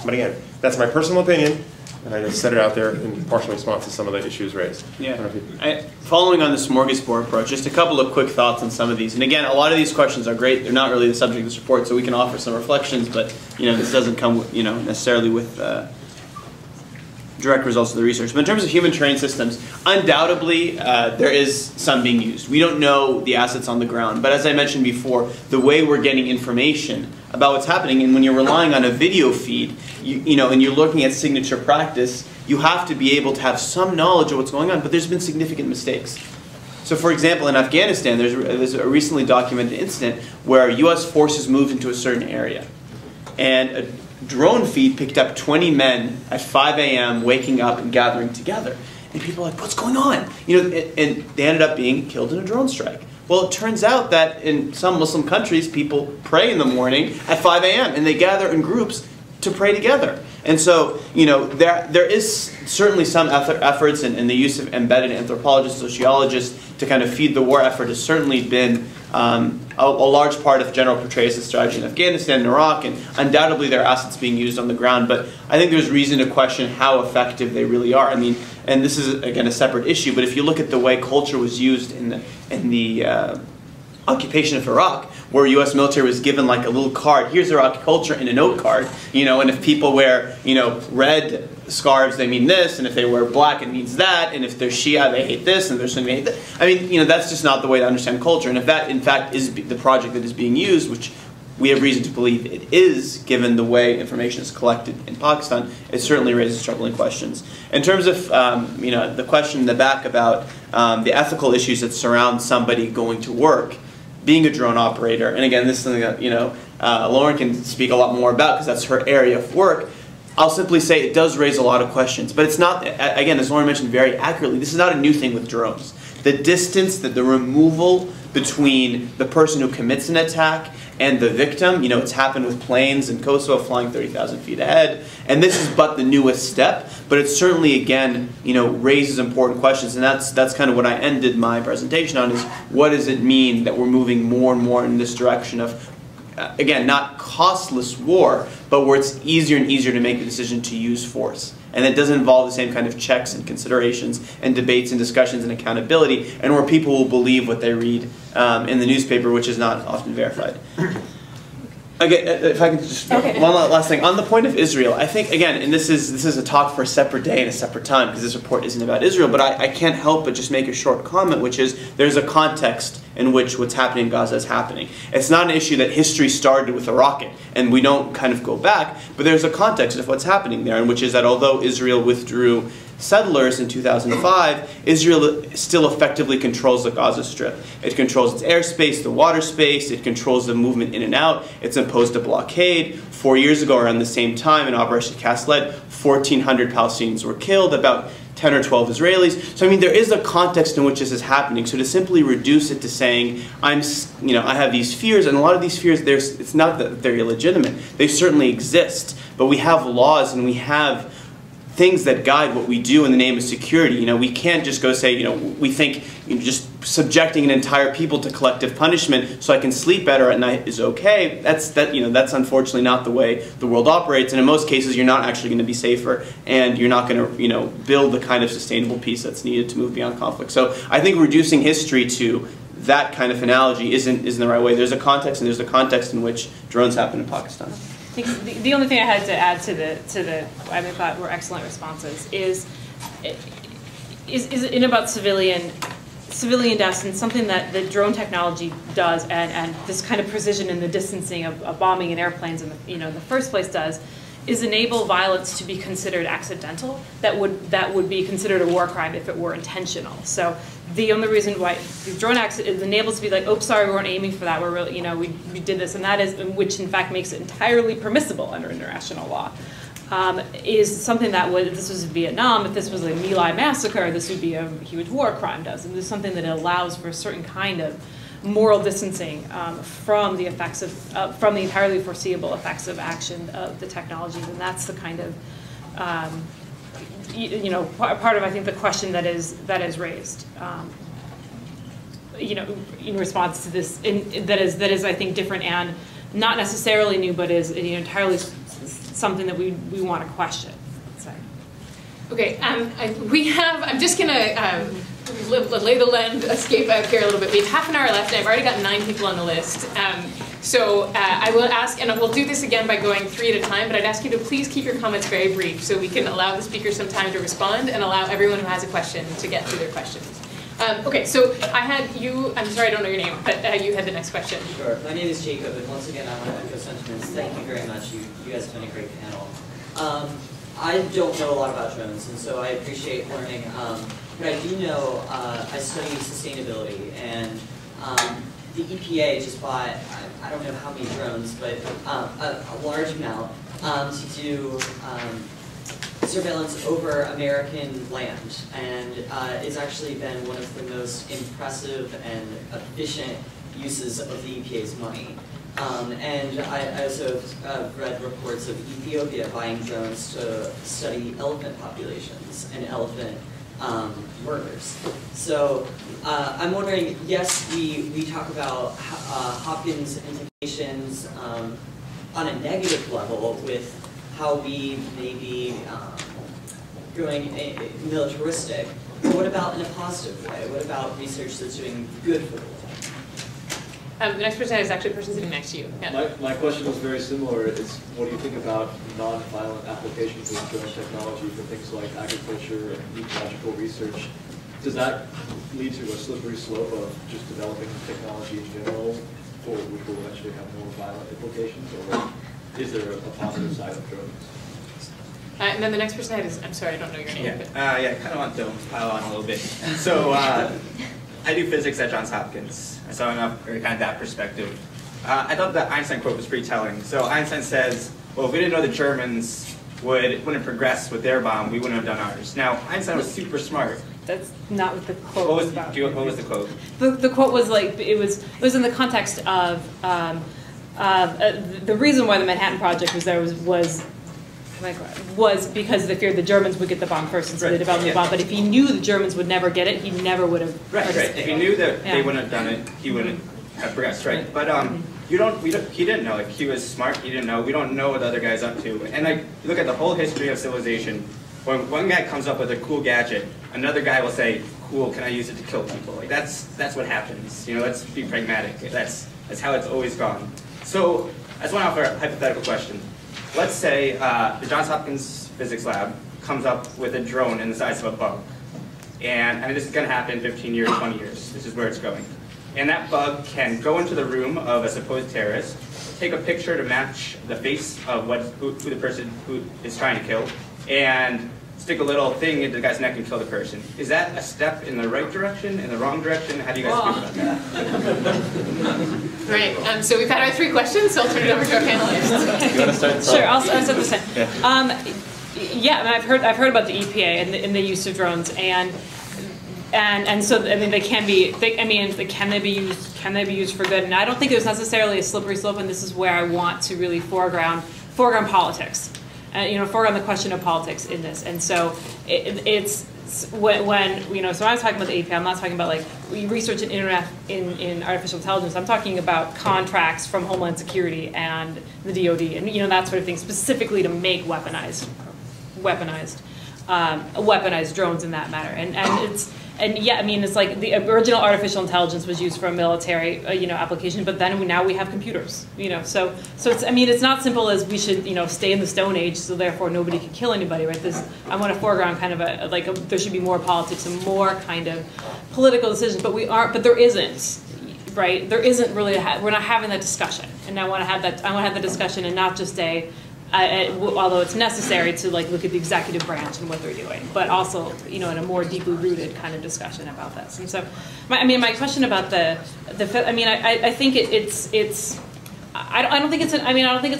But again, that's my personal opinion, and I just set it out there in partial response to some of the issues raised. Yeah. Following on the smorgasbord approach, just a couple of quick thoughts on some of these. And again, a lot of these questions are great. They're not really the subject of this report, so we can offer some reflections, but this doesn't come necessarily with direct results of the research. But in terms of human terrain systems, undoubtedly there is some being used. We don't know the assets on the ground, but as I mentioned before, the way we're getting information about what's happening, and when you're relying on a video feed, and you're looking at signature practice, you have to be able to have some knowledge of what's going on, but there's been significant mistakes. So for example, in Afghanistan, there's a recently documented incident where US forces moved into a certain area, and a drone feed picked up 20 men at 5 a.m. waking up and gathering together. And people are like, what's going on? And they ended up being killed in a drone strike. Well, it turns out that in some Muslim countries, people pray in the morning at 5 a.m. and they gather in groups to pray together. And so, there is certainly some efforts, and the use of embedded anthropologists, sociologists to kind of feed the war effort has certainly been a large part of General Petraeus' strategy in Afghanistan and Iraq, and undoubtedly there are assets being used on the ground. But I think there's reason to question how effective they really are. And this is, again, a separate issue, but if you look at the way culture was used in the occupation of Iraq, where U.S. military was given like a little card. Here's Iraqi culture in a note card, you know, and if people wear, you know, red scarves, they mean this, and if they wear black, it means that, and if they're Shia, they hate this, and if they're Sunni, they hate that. I mean, you know, that's just not the way to understand culture, and if that, in fact, is the project that is being used, which we have reason to believe it is, given the way information is collected in Pakistan, it certainly raises troubling questions. In terms of, you know, the question in the back about the ethical issues that surround somebody going to work, being a drone operator, and again, this is something that, you know, Lauren can speak a lot more about because that's her area of work. I'll simply say it does raise a lot of questions, but it's not, again, as Lauren mentioned very accurately, this is not a new thing with drones. The distance, the removal between the person who commits an attack and the victim, you know, it's happened with planes in Kosovo flying 30,000 feet ahead, and this is but the newest step, but it certainly, again, you know, raises important questions, and that's kind of what I ended my presentation on, is what does it mean that we're moving more and more in this direction of, again, not costless war, but where it's easier and easier to make the decision to use force. And it doesn't involve the same kind of checks and considerations and debates and discussions and accountability, and where people will believe what they read in the newspaper, which is not often verified. Again, if I can just, one last thing. On the point of Israel, I think, again, and this is a talk for a separate day and a separate time, because this report isn't about Israel, but I can't help but just make a short comment, which is there's a context in which what's happening in Gaza is happening. It's not an issue that history started with a rocket, and we don't kind of go back, but there's a context of what's happening there, and which is that although Israel withdrew settlers in 2005, Israel still effectively controls the Gaza Strip. It controls its airspace, the water space, it controls the movement in and out, it's imposed a blockade. 4 years ago, around the same time, in Operation Cast Lead, 1,400 Palestinians were killed, about 10 or 12 Israelis. So I mean, there is a context in which this is happening. So to simply reduce it to saying, I have these fears, and a lot of these fears, it's not that they're illegitimate. They certainly exist, but we have laws and we have things that guide what we do in the name of security. You know, we can't just go say, you know, we think just subjecting an entire people to collective punishment so I can sleep better at night is okay. That's unfortunately not the way the world operates, and in most cases you're not actually going to be safer, and you're not going to, you know, build the kind of sustainable peace that's needed to move beyond conflict. So I think reducing history to that kind of analogy isn't the right way. There's a context, and there's a context in which drones happen in Pakistan. I think the only thing I had to add to the I thought were excellent responses is in about civilian deaths, and something that the drone technology does, and this kind of precision in the distancing of bombing in airplanes in the first place does, is enable violence to be considered accidental. That would be considered a war crime if it were intentional. So the only reason why the drone accident enables to be like, oh, sorry, we weren't aiming for that. We're really, you know, we did this, and that is, which in fact makes it entirely permissible under international law. Is something that would, if this was Vietnam, if this was a My Lai massacre, this would be a huge war crime. And this is something that allows for a certain kind of moral distancing from the effects of, from the entirely foreseeable effects of action of the technologies, and that's the kind of, part of, I think, the question that is raised, in response to this, that is, I think, different and not necessarily new, but is entirely something that we want to question. Okay, I'm just going to lay the land escape out here a little bit. We have half an hour left, and I've already got 9 people on the list. So I will ask, and we'll do this again by going 3 at a time, but I'd ask you to please keep your comments very brief so we can allow the speaker some time to respond and allow everyone who has a question to get through their questions. Okay, so I had you, I'm sorry I don't know your name, but you had the next question. Sure, my name is Jacob, and once again I want to echo sentiments. Thank you very much. You guys have been a great panel. I don't know a lot about drones, and so I appreciate learning. But I do know, I study sustainability, and the EPA just bought, I don't know how many drones, but a large amount to do surveillance over American land, and it's actually been one of the most impressive and efficient uses of the EPA's money. And I also read reports of Ethiopia buying drones to study elephant populations and elephant murders. So I'm wondering, yes, we talk about Hopkins implications on a negative level with how we may be going militaristic, but what about in a positive way? What about research that's doing good for the world? The next person is actually a person sitting next to you. Yeah. My question was very similar. It's what do you think about non-violent applications of drone technology for things like agriculture and ecological research? Does that lead to a slippery slope of just developing technology in general for which will eventually have more violent implications, or is there a positive side of drones? And then the next person is, I'm sorry, I don't know your name. Yeah, I kind of want to pile on a little bit. So I do physics at Johns Hopkins, so I know kind of that perspective. I thought that Einstein quote was pretty telling. So Einstein says, well, if we didn't know the Germans wouldn't progress with their bomb, we wouldn't have done ours. Now, Einstein was super smart. That's not what the quote was about. What was the quote? The quote was like, it was in the context of the reason why the Manhattan Project was there was because they feared the Germans would get the bomb first, and so they developed the bomb. But if he knew the Germans would never get it, he never would have participated. If he knew that they wouldn't have done it, he wouldn't have progressed, right? But he didn't know. Like, he was smart. He didn't know. We don't know what the other guy's up to. And like, you look at the whole history of civilization. When one guy comes up with a cool gadget, another guy will say, "Cool, can I use it to kill people?" Like that's what happens. You know, let's be pragmatic. That's how it's always gone. So I just want to offer a hypothetical question. Let's say the Johns Hopkins physics lab comes up with a drone in the size of a bug. And I mean, this is going to happen in 15 years, 20 years. This is where it's going. And that bug can go into the room of a supposed terrorist, take a picture to match the face of who the person who is trying to kill, and stick a little thing into the guy's neck and kill the person. Is that a step in the right direction, in the wrong direction? How do you guys feel about that? Right, so we've had our 3 questions, so I'll turn it over to our panelists. You want to start? Sure, I'll start this time. Yeah. Yeah, and I've heard about the EPA and the use of drones, and so I mean can they be used for good? And I don't think there's necessarily a slippery slope, and this is where I want to really foreground politics. Foreground the question of politics in this. And so it's when so I was talking about the API, I'm not talking about like research in artificial intelligence. I'm talking about contracts from Homeland Security and the DoD and that sort of thing, specifically to make weaponized drones in that matter. And yeah, I mean, it's like the original artificial intelligence was used for a military, application, but then now we have computers, So it's, I mean, it's not simple as we should, stay in the Stone Age, so therefore nobody can kill anybody, right? I want to foreground kind of there should be more politics and more kind of political decisions, but there isn't, right? There isn't really, we're not having that discussion, and I want to have that discussion and not just although it's necessary to like look at the executive branch and what they're doing, but also in a more deeply rooted kind of discussion about this. And so, my question about I think I don't think it's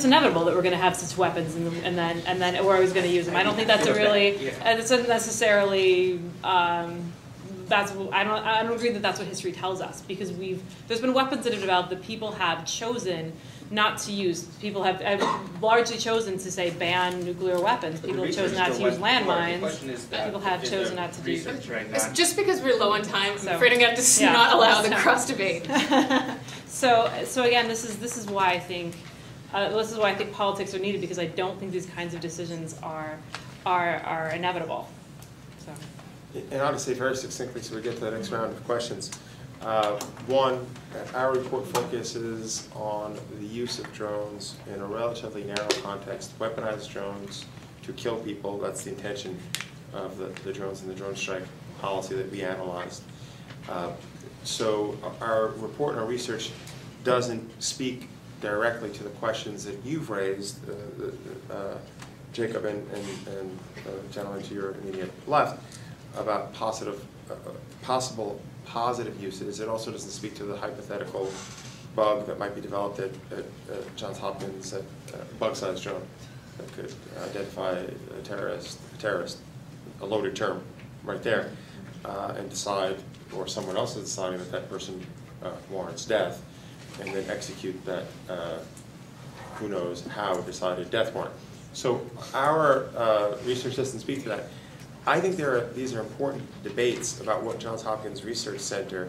inevitable that we're going to have such weapons and then we're always going to use them. I don't think that's it's necessarily. I don't agree that that's what history tells us, because there's been weapons that have developed that people have chosen not to use. People have largely chosen to say ban nuclear weapons. People have chosen not to use landmines. People have chosen not to do. Just because we're low on time, I'm afraid I'm going to have to not allow the cross debate. So again, this is why I think politics are needed, because I don't think these kinds of decisions are inevitable. So. And I'll just say very succinctly, so we get to the next round of questions. One, our report focuses on the use of drones in a relatively narrow context, weaponized drones to kill people. That's the intention of the drones and the drone strike policy that we analyzed. So our report and our research doesn't speak directly to the questions that you've raised, Jacob and the gentleman to your immediate left, about possible positive uses. It also doesn't speak to the hypothetical bug that might be developed at Johns Hopkins, a bug-sized drone that could identify a terrorist, a loaded term right there, and decide, or someone else is deciding that that person warrants death, and then execute that, who knows how, decided death warrant. So our research doesn't speak to that. I think these are important debates about what Johns Hopkins Research Center,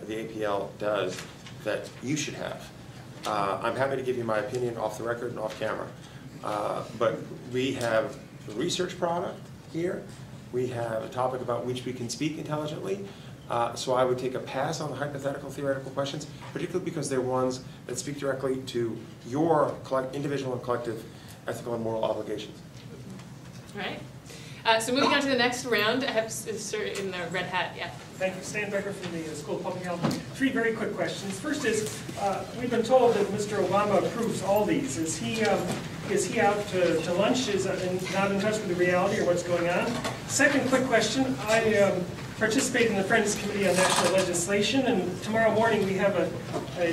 the APL, does that you should have. I'm happy to give you my opinion off the record and off camera. But we have a research product here. We have a topic about which we can speak intelligently. So I would take a pass on the hypothetical theoretical questions, particularly because they're ones that speak directly to your individual and collective ethical and moral obligations. All right. So moving on to the next round, I have sir in the red hat. Yeah. Thank you, Stan Becker from the School of Public Health. 3 very quick questions. First is, we've been told that Mr. Obama approves all these. Is he out to lunch? Is not in touch with the reality or what's going on? Second quick question. I participate in the Friends Committee on National Legislation, and tomorrow morning we have a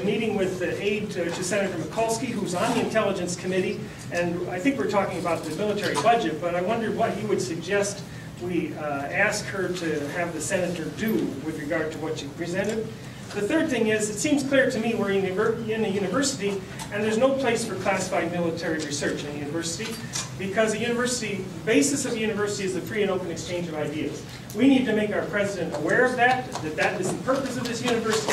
meeting with the aide to Senator Mikulski, who's on the Intelligence Committee, and I think we're talking about the military budget, but I wondered what he would suggest we ask her to have the senator do with regard to what you presented. The third thing is, it seems clear to me we're in a university, and there's no place for classified military research in a university, because the basis of a university is the free and open exchange of ideas. We need to make our president aware of that that is the purpose of this university.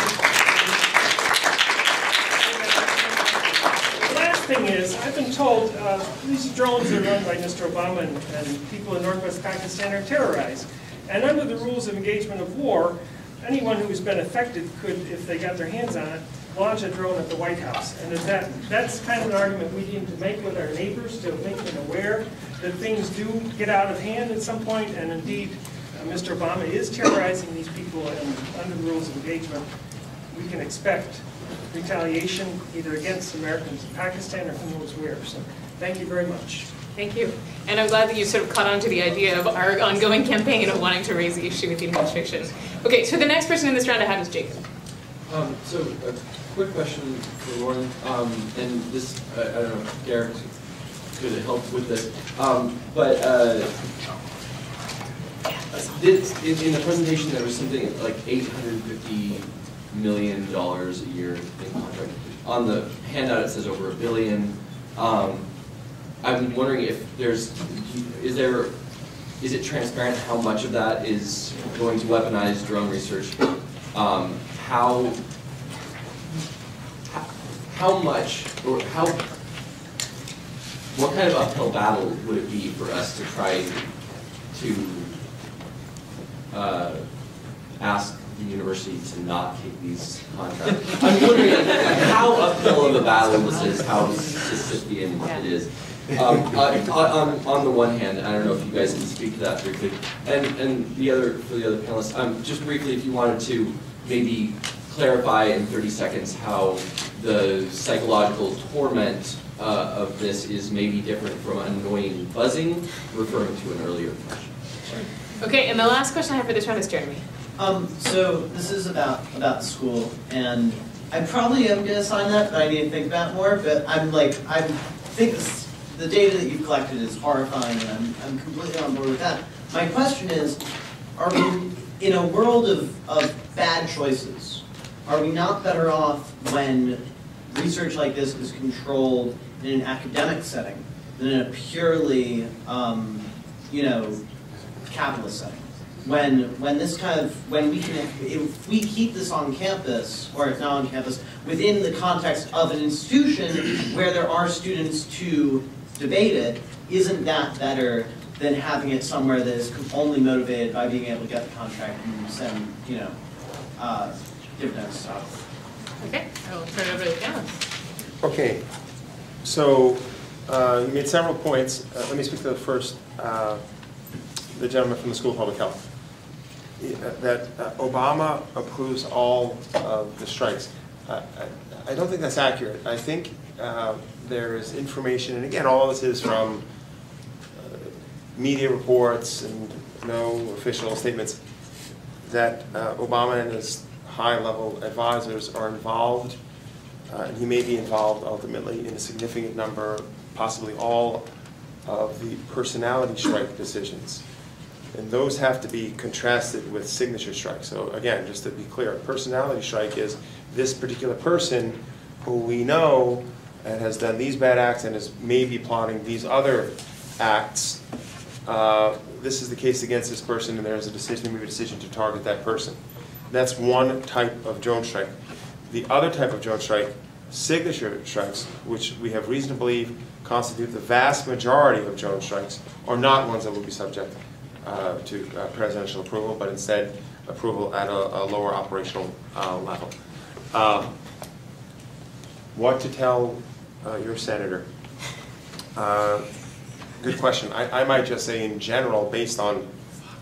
The last thing is, I've been told these drones are run by Mr. Obama and people in northwest Pakistan are terrorized. And under the rules of engagement of war, anyone who has been affected could, if they got their hands on it, launch a drone at the White House. And that's kind of an argument we need to make with our neighbors to make them aware that things do get out of hand at some point, and indeed, Mr. Obama is terrorizing these people, and under the rules of engagement, we can expect retaliation either against Americans in Pakistan or who knows where. So thank you very much. Thank you. And I'm glad that you sort of caught on to the idea of our ongoing campaign of wanting to raise the issue with the administration. Okay, so the next person in this round I have is Jacob. So a quick question for Lauren, and this, I don't know if Garrett could help with this, in the presentation there was something like $850 million a year in contract. On the handout it says over $1 billion. I'm wondering if is it transparent how much of that is going to weaponize drone research? How much, or what kind of uphill battle would it be for us to try to ask the university to not take these contracts? I'm wondering how uphill of a battle this is, how Sisyphean it is. On the one hand, I don't know if you guys can speak to that briefly, and for the other panelists, just briefly, if you wanted to maybe clarify in 30 seconds how the psychological torment of this is maybe different from annoying buzzing, referring to an earlier question. Okay, and the last question I have for this round is Jeremy. So this is about the school, and I probably am going to sign that, but I need to think about it more. But I think the data that you've collected is horrifying, and I'm completely on board with that. My question is, are we in a world of bad choices? Are we not better off when research like this is controlled in an academic setting than in a purely, capitalist setting? When we can, if we keep this on campus, or if not on campus, within the context of an institution where there are students to debate it, isn't that better than having it somewhere that is only motivated by being able to get the contract and send, dividends stuff? Okay, I will turn it over to the panelists. Okay, so you made several points. Let me speak to the first, the gentleman from the School of Public Health. That Obama approves all of the strikes. I don't think that's accurate. I think there is information, and again, all of this is from media reports and no official statements, that Obama and his high-level advisors are involved, and he may be involved ultimately in a significant number, possibly all, of the personality strike decisions. And those have to be contrasted with signature strikes. So again, just to be clear, a personality strike is this particular person who we know and has done these bad acts and is maybe plotting these other acts. This is the case against this person, and there's a decision, maybe a decision to target that person. That's one type of drone strike. The other type of drone strike, signature strikes, which we have reason to believe constitute the vast majority of drone strikes, are not ones that will be subject presidential approval, but instead approval at a lower operational level. What to tell your senator? Good question. I might just say in general, based on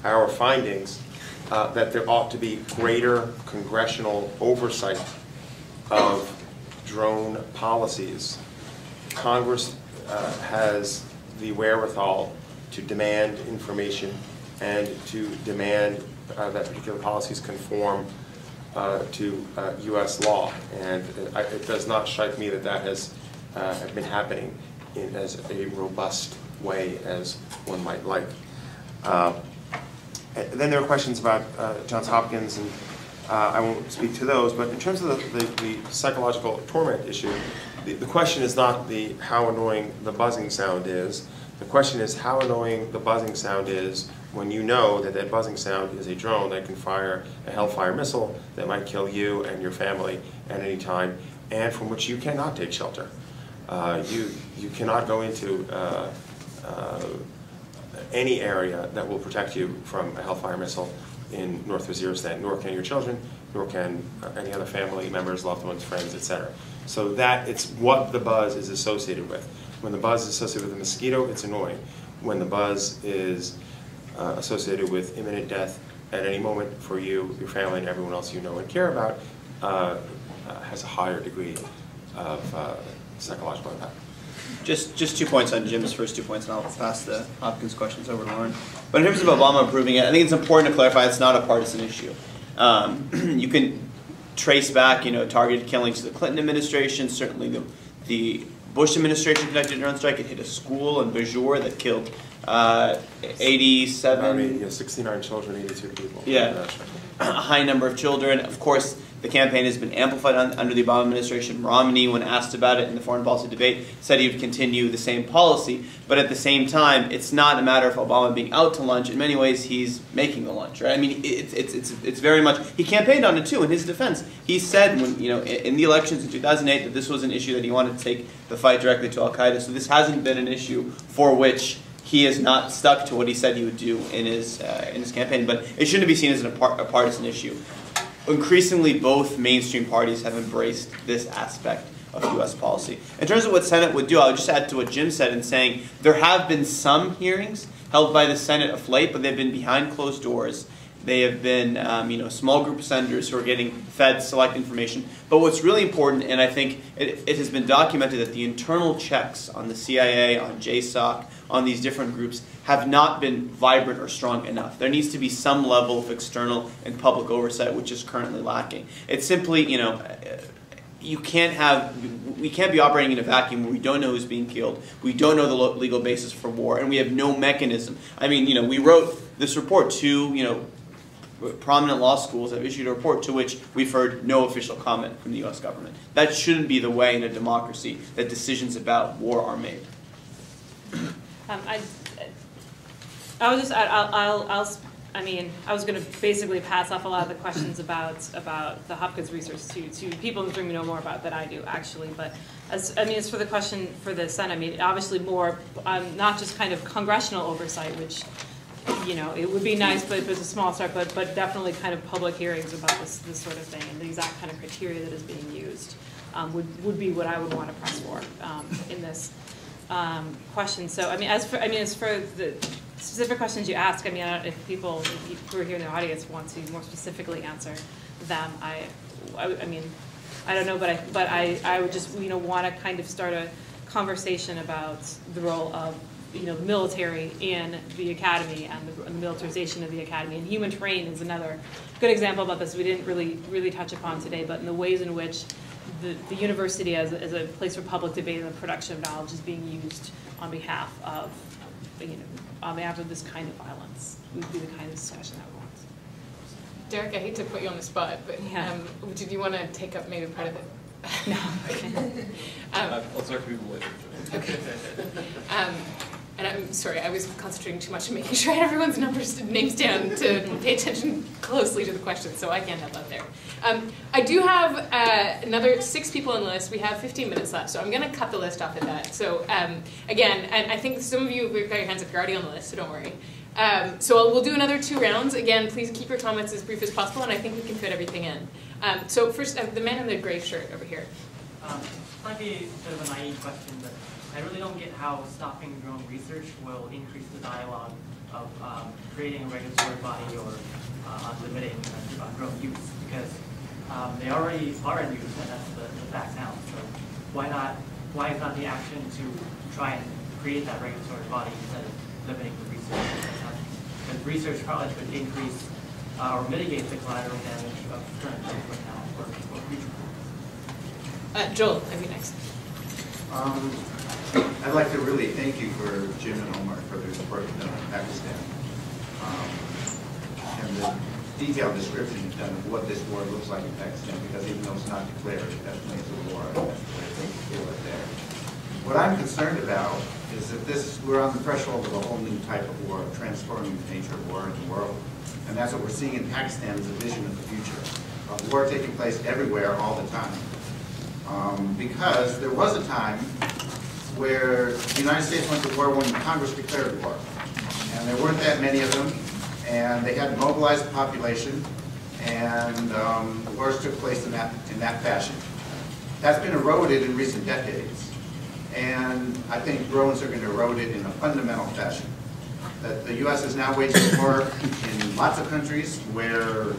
our findings, that there ought to be greater congressional oversight of drone policies. Congress has the wherewithal to demand information and to demand that particular policies conform to U.S. law. And it does not strike me that that has been happening in as a robust way as one might like. Then there are questions about Johns Hopkins, and I won't speak to those, but in terms of the psychological torment issue, the question is not how annoying the buzzing sound is. The question is how annoying the buzzing sound is when you know that that buzzing sound is a drone that can fire a Hellfire missile that might kill you and your family at any time, and from which you cannot take shelter. You cannot go into any area that will protect you from a Hellfire missile in North Waziristan, nor can your children, nor can any other family members, loved ones, friends, etc. So that it's what the buzz is associated with. When the buzz is associated with a mosquito, it's annoying. When the buzz is associated with imminent death at any moment for you, your family, and everyone else you know and care about, has a higher degree of psychological impact. Just 2 points on Jim's first 2 points, and I'll pass the Hopkins questions over to Lauren. But in terms of Obama approving it, I think it's important to clarify it's not a partisan issue. You can trace back, targeted killings to the Clinton administration. Certainly, the Bush administration conducted a drone strike. It hit a school in Bajor that killed 87, 69 children, 82 people. Yeah, a high number of children. Of course, the campaign has been amplified under the Obama administration. Romney, when asked about it in the foreign policy debate, said he would continue the same policy. But at the same time, it's not a matter of Obama being out to lunch. In many ways, he's making the lunch, right? I mean, it's very much, he campaigned on it too. In his defense, he said when in the elections in 2008 that this was an issue that he wanted to take the fight directly to Al Qaeda. So this hasn't been an issue for which he has not stuck to what he said he would do in his campaign. But it shouldn't be seen as a partisan issue. Increasingly, both mainstream parties have embraced this aspect of U.S. policy. In terms of what Senate would do, I would just add to what Jim said in saying there have been some hearings held by the Senate of late, but they've been behind closed doors. They have been, a small group of senators who are getting fed select information. But what's really important, and I think it has been documented that the internal checks on the CIA, on JSOC, on these different groups have not been vibrant or strong enough. There needs to be some level of external and public oversight, which is currently lacking. It's simply, we can't be operating in a vacuum where we don't know who's being killed, we don't know the legal basis for war, and we have no mechanism. I mean, we wrote this report to, prominent law schools have issued a report to which we've heard no official comment from the U.S. government. That shouldn't be the way in a democracy that decisions about war are made. I was just, I was going to basically pass off a lot of the questions about the Hopkins research to people in the room who know more about than I do, actually. But as for the question for the Senate, obviously more, not just kind of congressional oversight, which, it would be nice, but it was a small start, but definitely kind of public hearings about this sort of thing and the exact kind of criteria that is being used would be what I would want to press for in this question. So, as for the specific questions you ask, if people who are here in the audience want to more specifically answer them, I don't know, but I would just want to kind of start a conversation about the role of the military in the academy and the militarization of the academy. And human terrain is another good example about this we didn't really touch upon today, but in the ways in which the university as a place for public debate and the production of knowledge is being used on behalf of this kind of violence would be the kind of discussion I would want. Derek, I hate to put you on the spot, but did you want to take up maybe part of it? No. I'll talk to people later. Okay. And I'm sorry, I was concentrating too much on making sure I had everyone's names down to pay attention closely to the question, so I can't help out there. I do have another 6 people on the list. We have 15 minutes left, so I'm going to cut the list off at that. So again, and I think some of you have got your hands up, you're already on the list, so don't worry. So we'll do another 2 rounds. Again, please keep your comments as brief as possible, and I think we can fit everything in. So first, the man in the gray shirt over here. Might be a bit of a naive question, but I really don't get how stopping drone research will increase the dialogue of creating a regulatory body or limiting drone use, because they already are in use, and that's the fact now. So why is not the action to try and create that regulatory body instead of limiting the research? Because research probably could increase or mitigate the collateral damage of current drones right now or future. Joel, I'll be next. I'd like to really thank you for Jim and Omar for their work done in Pakistan. And the detailed description you've done of what this war looks like in Pakistan, because even though it's not declared, it definitely is a war. That's the way I think you feel it there. What I'm concerned about is that we're on the threshold of a whole new type of war, transforming the nature of war in the world. And that's what we're seeing in Pakistan as a vision of the future. A war taking place everywhere all the time. Because there was a time where the United States went to war when Congress declared war. And there weren't that many of them, and they had to mobilize the population, and wars took place in that fashion. That's been eroded in recent decades, and I think drones are going to erode it in a fundamental fashion. That the U.S. is now waging war in lots of countries where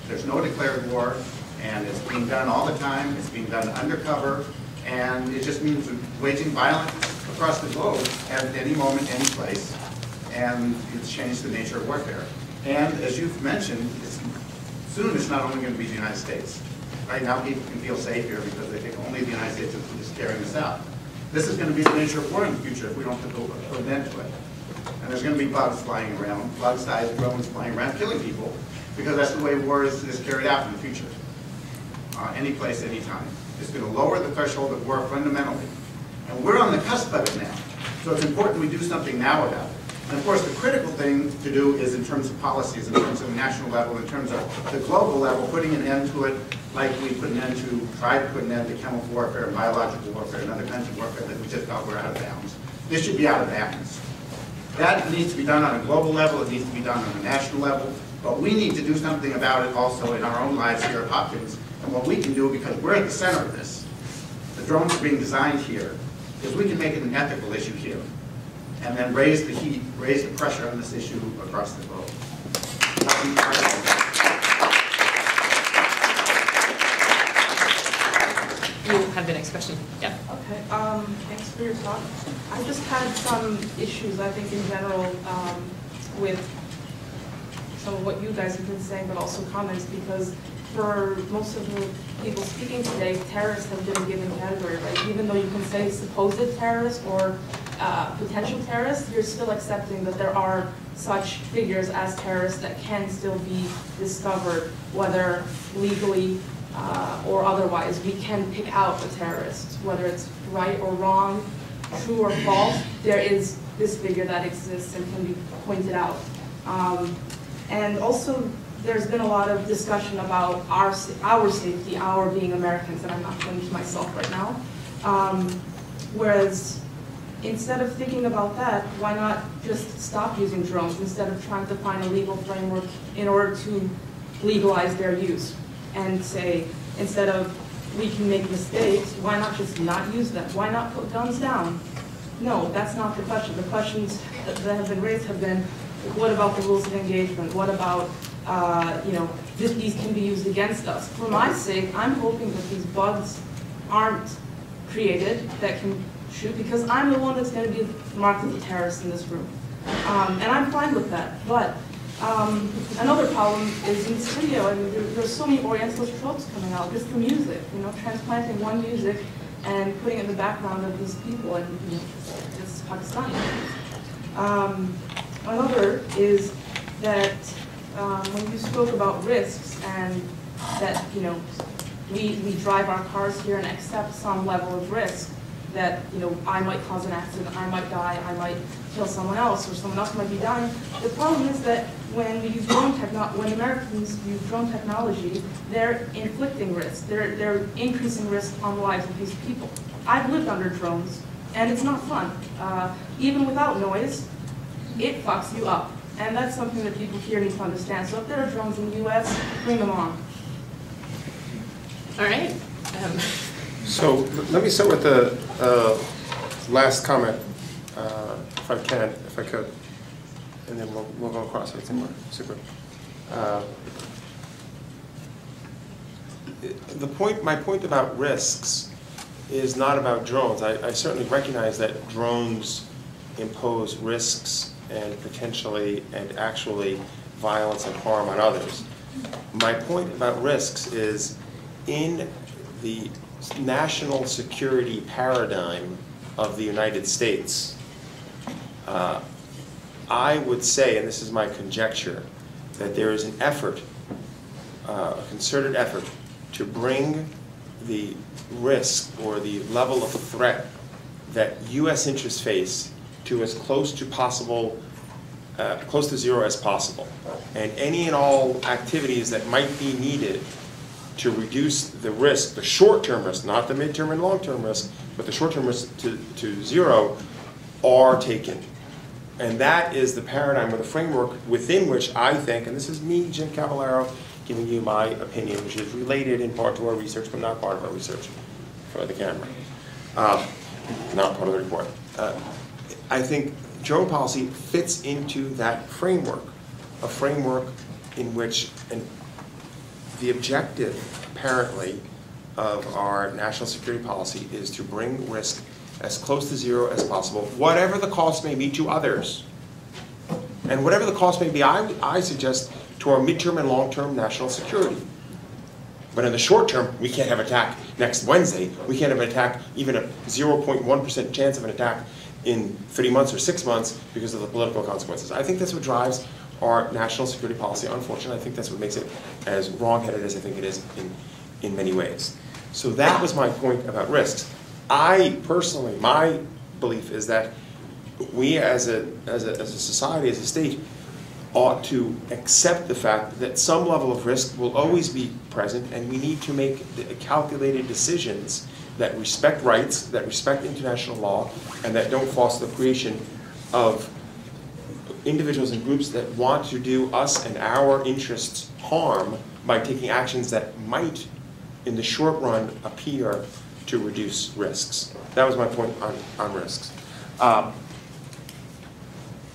there's no declared war, and it's being done all the time, it's being done undercover, and it just means waging violence across the globe at any moment, any place, and it's changed the nature of warfare. And as you've mentioned, soon it's not only going to be the United States. Right now people can feel safe here because they think only the United States is carrying this out. This is going to be the nature of war in the future if we don't put an end to it. And there's going to be bugs flying around, bug-sized drones flying around killing people, because that's the way war is carried out in the future. Any place, any time. It's going to lower the threshold of war fundamentally. And we're on the cusp of it now. So it's important we do something now about it. And of course, the critical thing to do is in terms of policies, in terms of national level, in terms of the global level, putting an end to it, like we tried to put an end to chemical warfare and biological warfare and other kinds of warfare that we just felt were out of bounds. This should be out of bounds. That needs to be done on a global level, it needs to be done on a national level, but we need to do something about it also in our own lives here at Hopkins. And what we can do, because we're at the center of this, the drones are being designed here, is we can make it an ethical issue here, and then raise the heat, raise the pressure on this issue across the globe. You have the next question. Yeah. Okay. Thanks for your talk. I just had some issues, I think, in general, with some of what you guys have been saying, but also comments, because for most of the people speaking today, terrorists have been given a category, right? Even though you can say supposed terrorists or potential terrorists, you're still accepting that there are such figures as terrorists that can still be discovered, whether legally or otherwise. We can pick out a terrorist, whether it's right or wrong, true or false. There is this figure that exists and can be pointed out. And also, there's been a lot of discussion about our safety, our being Americans, and I'm not going to myself right now. Whereas, instead of thinking about that, why not just stop using drones instead of trying to find a legal framework in order to legalize their use? And say, instead of we can make mistakes, why not just not use them? Why not put guns down? No, that's not the question. The questions that have been raised have been, what about the rules of engagement? What about, these can be used against us? For my sake, I'm hoping that these bugs aren't created that can shoot, because I'm the one that's going to be marked as a terrorist in this room. And I'm fine with that. But another problem is in this video, I mean, there's so many Orientalist tropes coming out, just the music, transplanting one music and putting it in the background of these people, and it's Pakistani. Another is that when you spoke about risks and that, we drive our cars here and accept some level of risk, that, I might cause an accident, I might die, I might kill someone else, or someone else might be dying. The problem is that when we use when Americans use drone technology, they're inflicting risk. They're increasing risk on the lives of these people. I've lived under drones, and it's not fun. Even without noise, it fucks you up. And that's something that people here need to understand. So if there are drones in the US, bring them on. All right. So let me start with the last comment, if I could, and then we'll go across it somewhere. Super. My point about risks is not about drones. I certainly recognize that drones impose risks and potentially and actually violence and harm on others. My point about risks is in the national security paradigm of the United States, I would say, and this is my conjecture, that there is an effort, a concerted effort, to bring the risk or the level of threat that U.S. interests face to as close to possible, close to zero as possible. And any and all activities that might be needed to reduce the risk, the short-term risk, not the mid-term and long-term risk, but the short-term risk to zero, are taken. And that is the paradigm or the framework within which I think, and this is me, Jim Cavallaro, giving you my opinion, which is related in part to our research, but not part of our research for the camera, not part of the report. I think drone policy fits into that framework, a framework in which the objective, apparently, of our national security policy is to bring risk as close to zero as possible, whatever the cost may be to others. And whatever the cost may be, I suggest, to our midterm and long-term national security. But in the short term, we can't have an attack next Wednesday. We can't have an attack, even a 0.1% chance of an attack in 3 months or 6 months because of the political consequences. I think that's what drives our national security policy. Unfortunately, I think that's what makes it as wrong-headed as I think it is in many ways. So that was my point about risks. I personally, my belief is that we as a society, as a state, ought to accept the fact that some level of risk will always be present, and we need to make calculated decisions that respect rights, that respect international law, and that don't foster the creation of individuals and groups that want to do us and our interests harm by taking actions that might, in the short run, appear to reduce risks. That was my point on risks.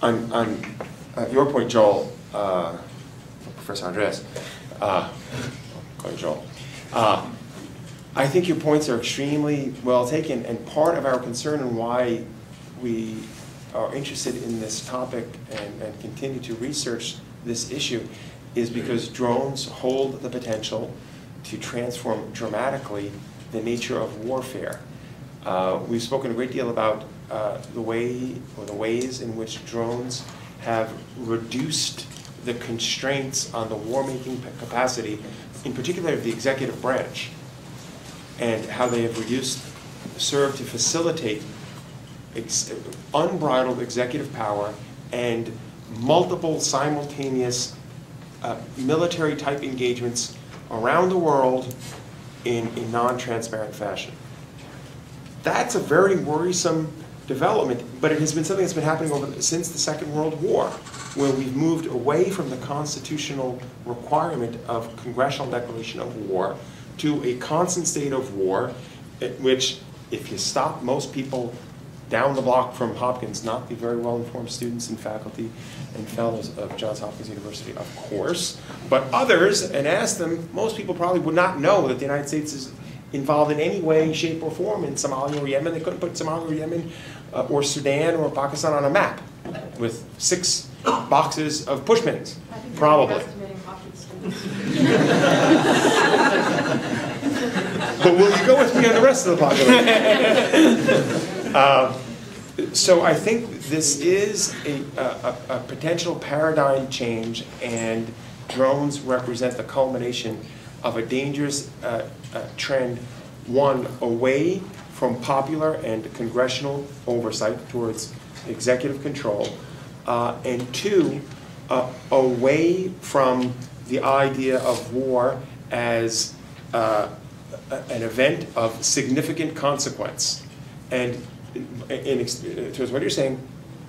On your point, Joel, Professor Andreas, call you Joel. I think your points are extremely well taken, and part of our concern and why we are interested in this topic and continue to research this issue is because drones hold the potential to transform dramatically the nature of warfare. We've spoken a great deal about the way or the ways in which drones have reduced the constraints on the war-making capacity, in particular of the executive branch, and how they have served to facilitate unbridled executive power and multiple simultaneous military-type engagements around the world in a non-transparent fashion. That's a very worrisome development, but it has been something that's been happening since the Second World War, where we've moved away from the constitutional requirement of congressional declaration of war to a constant state of war, at which, if you stop most people down the block from Hopkins, not the very well-informed students and faculty and fellows of Johns Hopkins University, of course, but others, and ask them, most people probably would not know that the United States is involved in any way, shape, or form in Somalia or Yemen. They couldn't put Somalia or Yemen or Sudan or Pakistan on a map with 6 boxes of pushpins, probably. But will you go with me on the rest of the population? So I think this is a potential paradigm change, and drones represent the culmination of a dangerous trend, one, away from popular and congressional oversight towards executive control, and 2, away from the idea of war as an event of significant consequence, and towards what you're saying,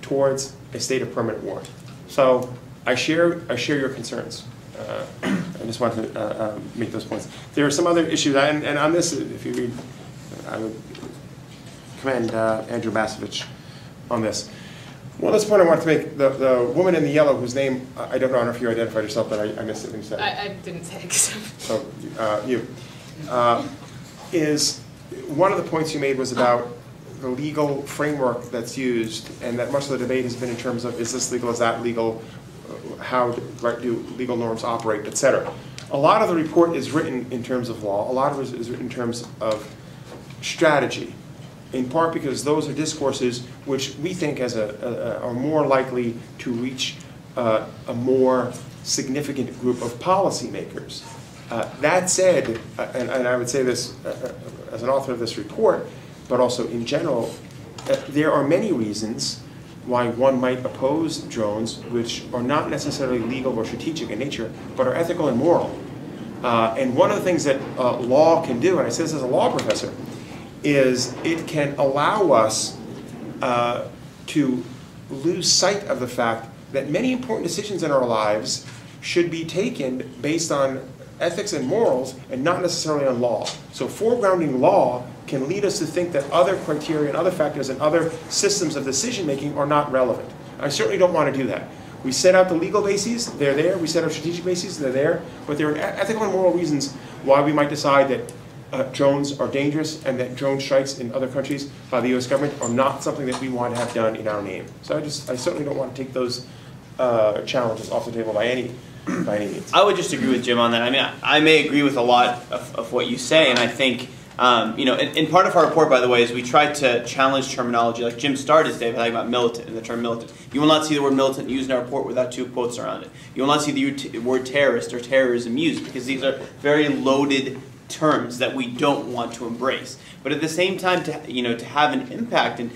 towards a state of permanent war. So I share your concerns. I just want to make those points. There are some other issues, and on this, if you read, I would commend Andrew Masovich on this. One last point I want to make, the woman in the yellow whose name, I don't know if you identified yourself, but I missed it when you said it. I didn't say it. So you. Is one of the points you made was about the legal framework that's used, and that much of the debate has been in terms of, is this legal, is that legal, how do legal norms operate, et cetera. A lot of the report is written in terms of law. A lot of it is written in terms of strategy, in part because those are discourses which we think are more likely to reach a more significant group of policymakers. That said, and I would say this as an author of this report, but also in general, there are many reasons why one might oppose drones which are not necessarily legal or strategic in nature, but are ethical and moral. And one of the things that law can do, and I say this as a law professor, is it can allow us to lose sight of the fact that many important decisions in our lives should be taken based on ethics and morals and not necessarily on law. So foregrounding law can lead us to think that other criteria and other factors and other systems of decision making are not relevant. I certainly don't want to do that. We set out the legal bases, they're there. We set out strategic bases, they're there. But there are ethical and moral reasons why we might decide that drones are dangerous and that drone strikes in other countries by the US government are not something that we want to have done in our name. So I certainly don't want to take those challenges off the table by any means. I would just agree with Jim on that. I mean, I may agree with a lot of what you say, and I think, you know, and part of our report, by the way, is we tried to challenge terminology. Like Jim started today by talking about militant and the term militant. You will not see the word militant used in our report without two quotes around it. You will not see the word terrorist or terrorism used because these are very loaded terms that we don't want to embrace. But at the same time, to have an impact, and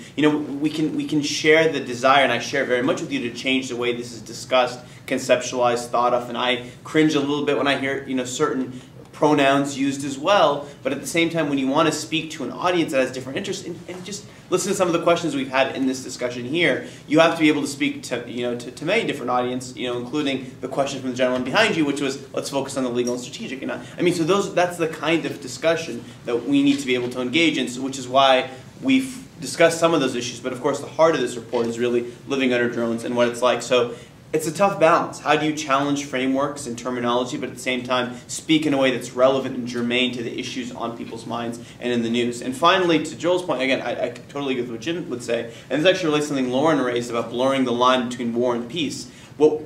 we can share the desire, and I share very much with you, to change the way this is discussed, conceptualized, thought of, and I cringe a little bit when I hear certain pronouns used as well. But at the same time, when you want to speak to an audience that has different interests, and just listen to some of the questions we've had in this discussion here, you have to be able to speak to to many different audience, including the question from the gentleman behind you, which was, let's focus on the legal and strategic. And I mean, so that's the kind of discussion that we need to be able to engage in, so which is why we've discussed some of those issues. But of course, the heart of this report is really living under drones and what it's like. So it's a tough balance. How do you challenge frameworks and terminology, but at the same time speak in a way that's relevant and germane to the issues on people's minds and in the news? And finally, to Joel's point, again, I totally agree with what Jim would say, and this actually relates to something Lauren raised about blurring the line between war and peace. What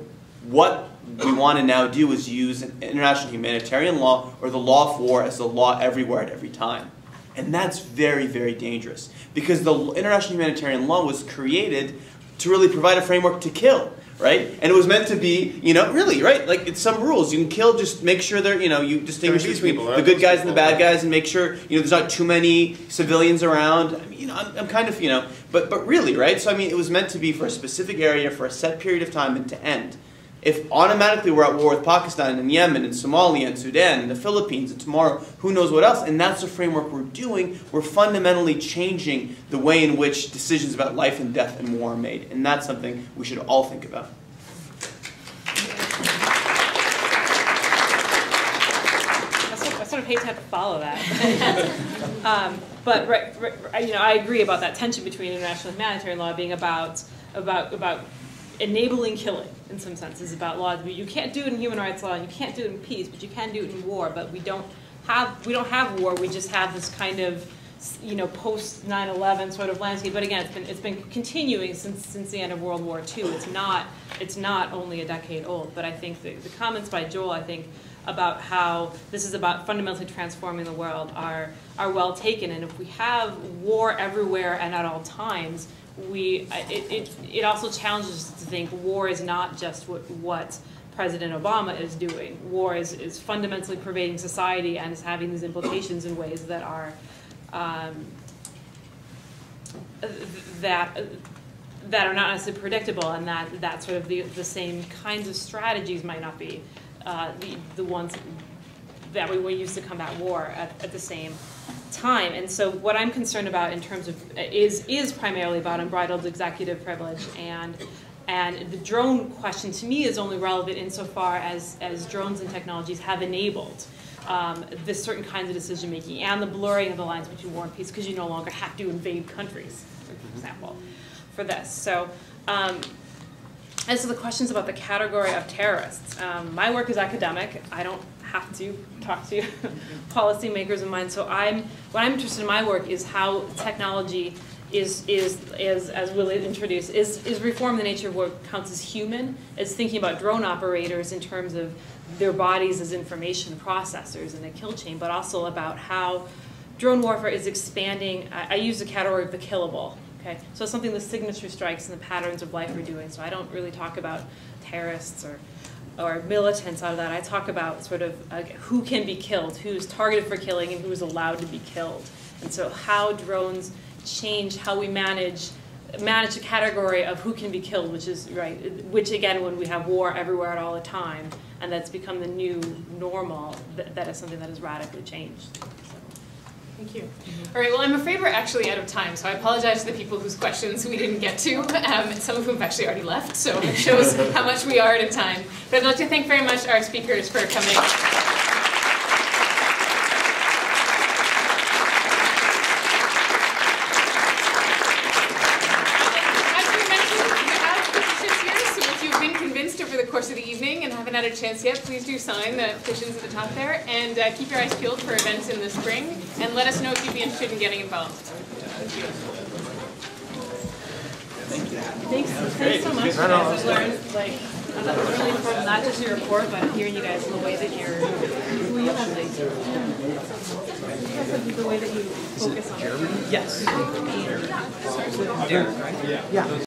we want to now do is use international humanitarian law or the law of war as the law everywhere at every time. And that's very, very dangerous, because the international humanitarian law was created to really provide a framework to kill. Right? And it was meant to be, really, right? Like, it's some rules. You can kill, just make sure they're, you distinguish between the good guys and the bad guys, and make sure, there's not too many civilians around. I mean, I'm kind of, but really, right? So, I mean, it was meant to be for a specific area, for a set period of time, and to end. If automatically we're at war with Pakistan and Yemen and Somalia and Sudan and the Philippines and tomorrow, who knows what else, and that's the framework we're doing, we're fundamentally changing the way in which decisions about life and death and war are made. And that's something we should all think about. I sort of hate to have to follow that. But I agree about that tension between international humanitarian law being about enabling killing, in some senses, about law. You can't do it in human rights law, and you can't do it in peace, but you can do it in war. But we don't have war. We just have this kind of post 9/11 sort of landscape. But again, it's been continuing since the end of World War II. It's not only a decade old. But I think the comments by Joel, I think, about how this is about fundamentally transforming the world are well taken. And if we have war everywhere and at all times, it also challenges us to think war is not just what President Obama is doing. War is fundamentally pervading society and is having these implications in ways that are that are not necessarily predictable, and that sort of the same kinds of strategies might not be the ones that we will use to combat war at the same time. And so what I'm concerned about in terms of is primarily about unbridled executive privilege and And the drone question to me is only relevant insofar as drones and technologies have enabled this certain kinds of decision making and the blurring of the lines between war and peace, because you no longer have to invade countries, for example, for this. So as to the questions about the category of terrorists, my work is academic. I don't have to talk to policymakers of mine. So what I'm interested in my work is how technology is as Willie introduced, is reform the nature of what counts as human, is thinking about drone operators in terms of their bodies as information processors in a kill chain, but also about how drone warfare is expanding. I use the category of the killable. Okay, so something the signature strikes and the patterns of life we're doing. So I don't really talk about terrorists or militants out of that. I talk about sort of who can be killed, who's targeted for killing, and who's allowed to be killed. And so how drones change how we manage the category of who can be killed, which is which again, when we have war everywhere at all the time, and that's become the new normal, that is something that has radically changed. Thank you. All right, well, I'm afraid we're actually out of time, so I apologize to the people whose questions we didn't get to, some of whom have actually already left, so it shows how much we are out of time. But I'd like to thank very much our speakers for coming. Over the course of the evening and haven't had a chance yet, please do sign the petitions at the top there, and keep your eyes peeled for events in the spring, and let us know if you'd be interested in getting involved. Thank you. Thanks so much. I've learned, that was really important, not just your report, but hearing you guys, the way that you're, who you have the way that you focus on it. Yes. Derek, right? Yeah.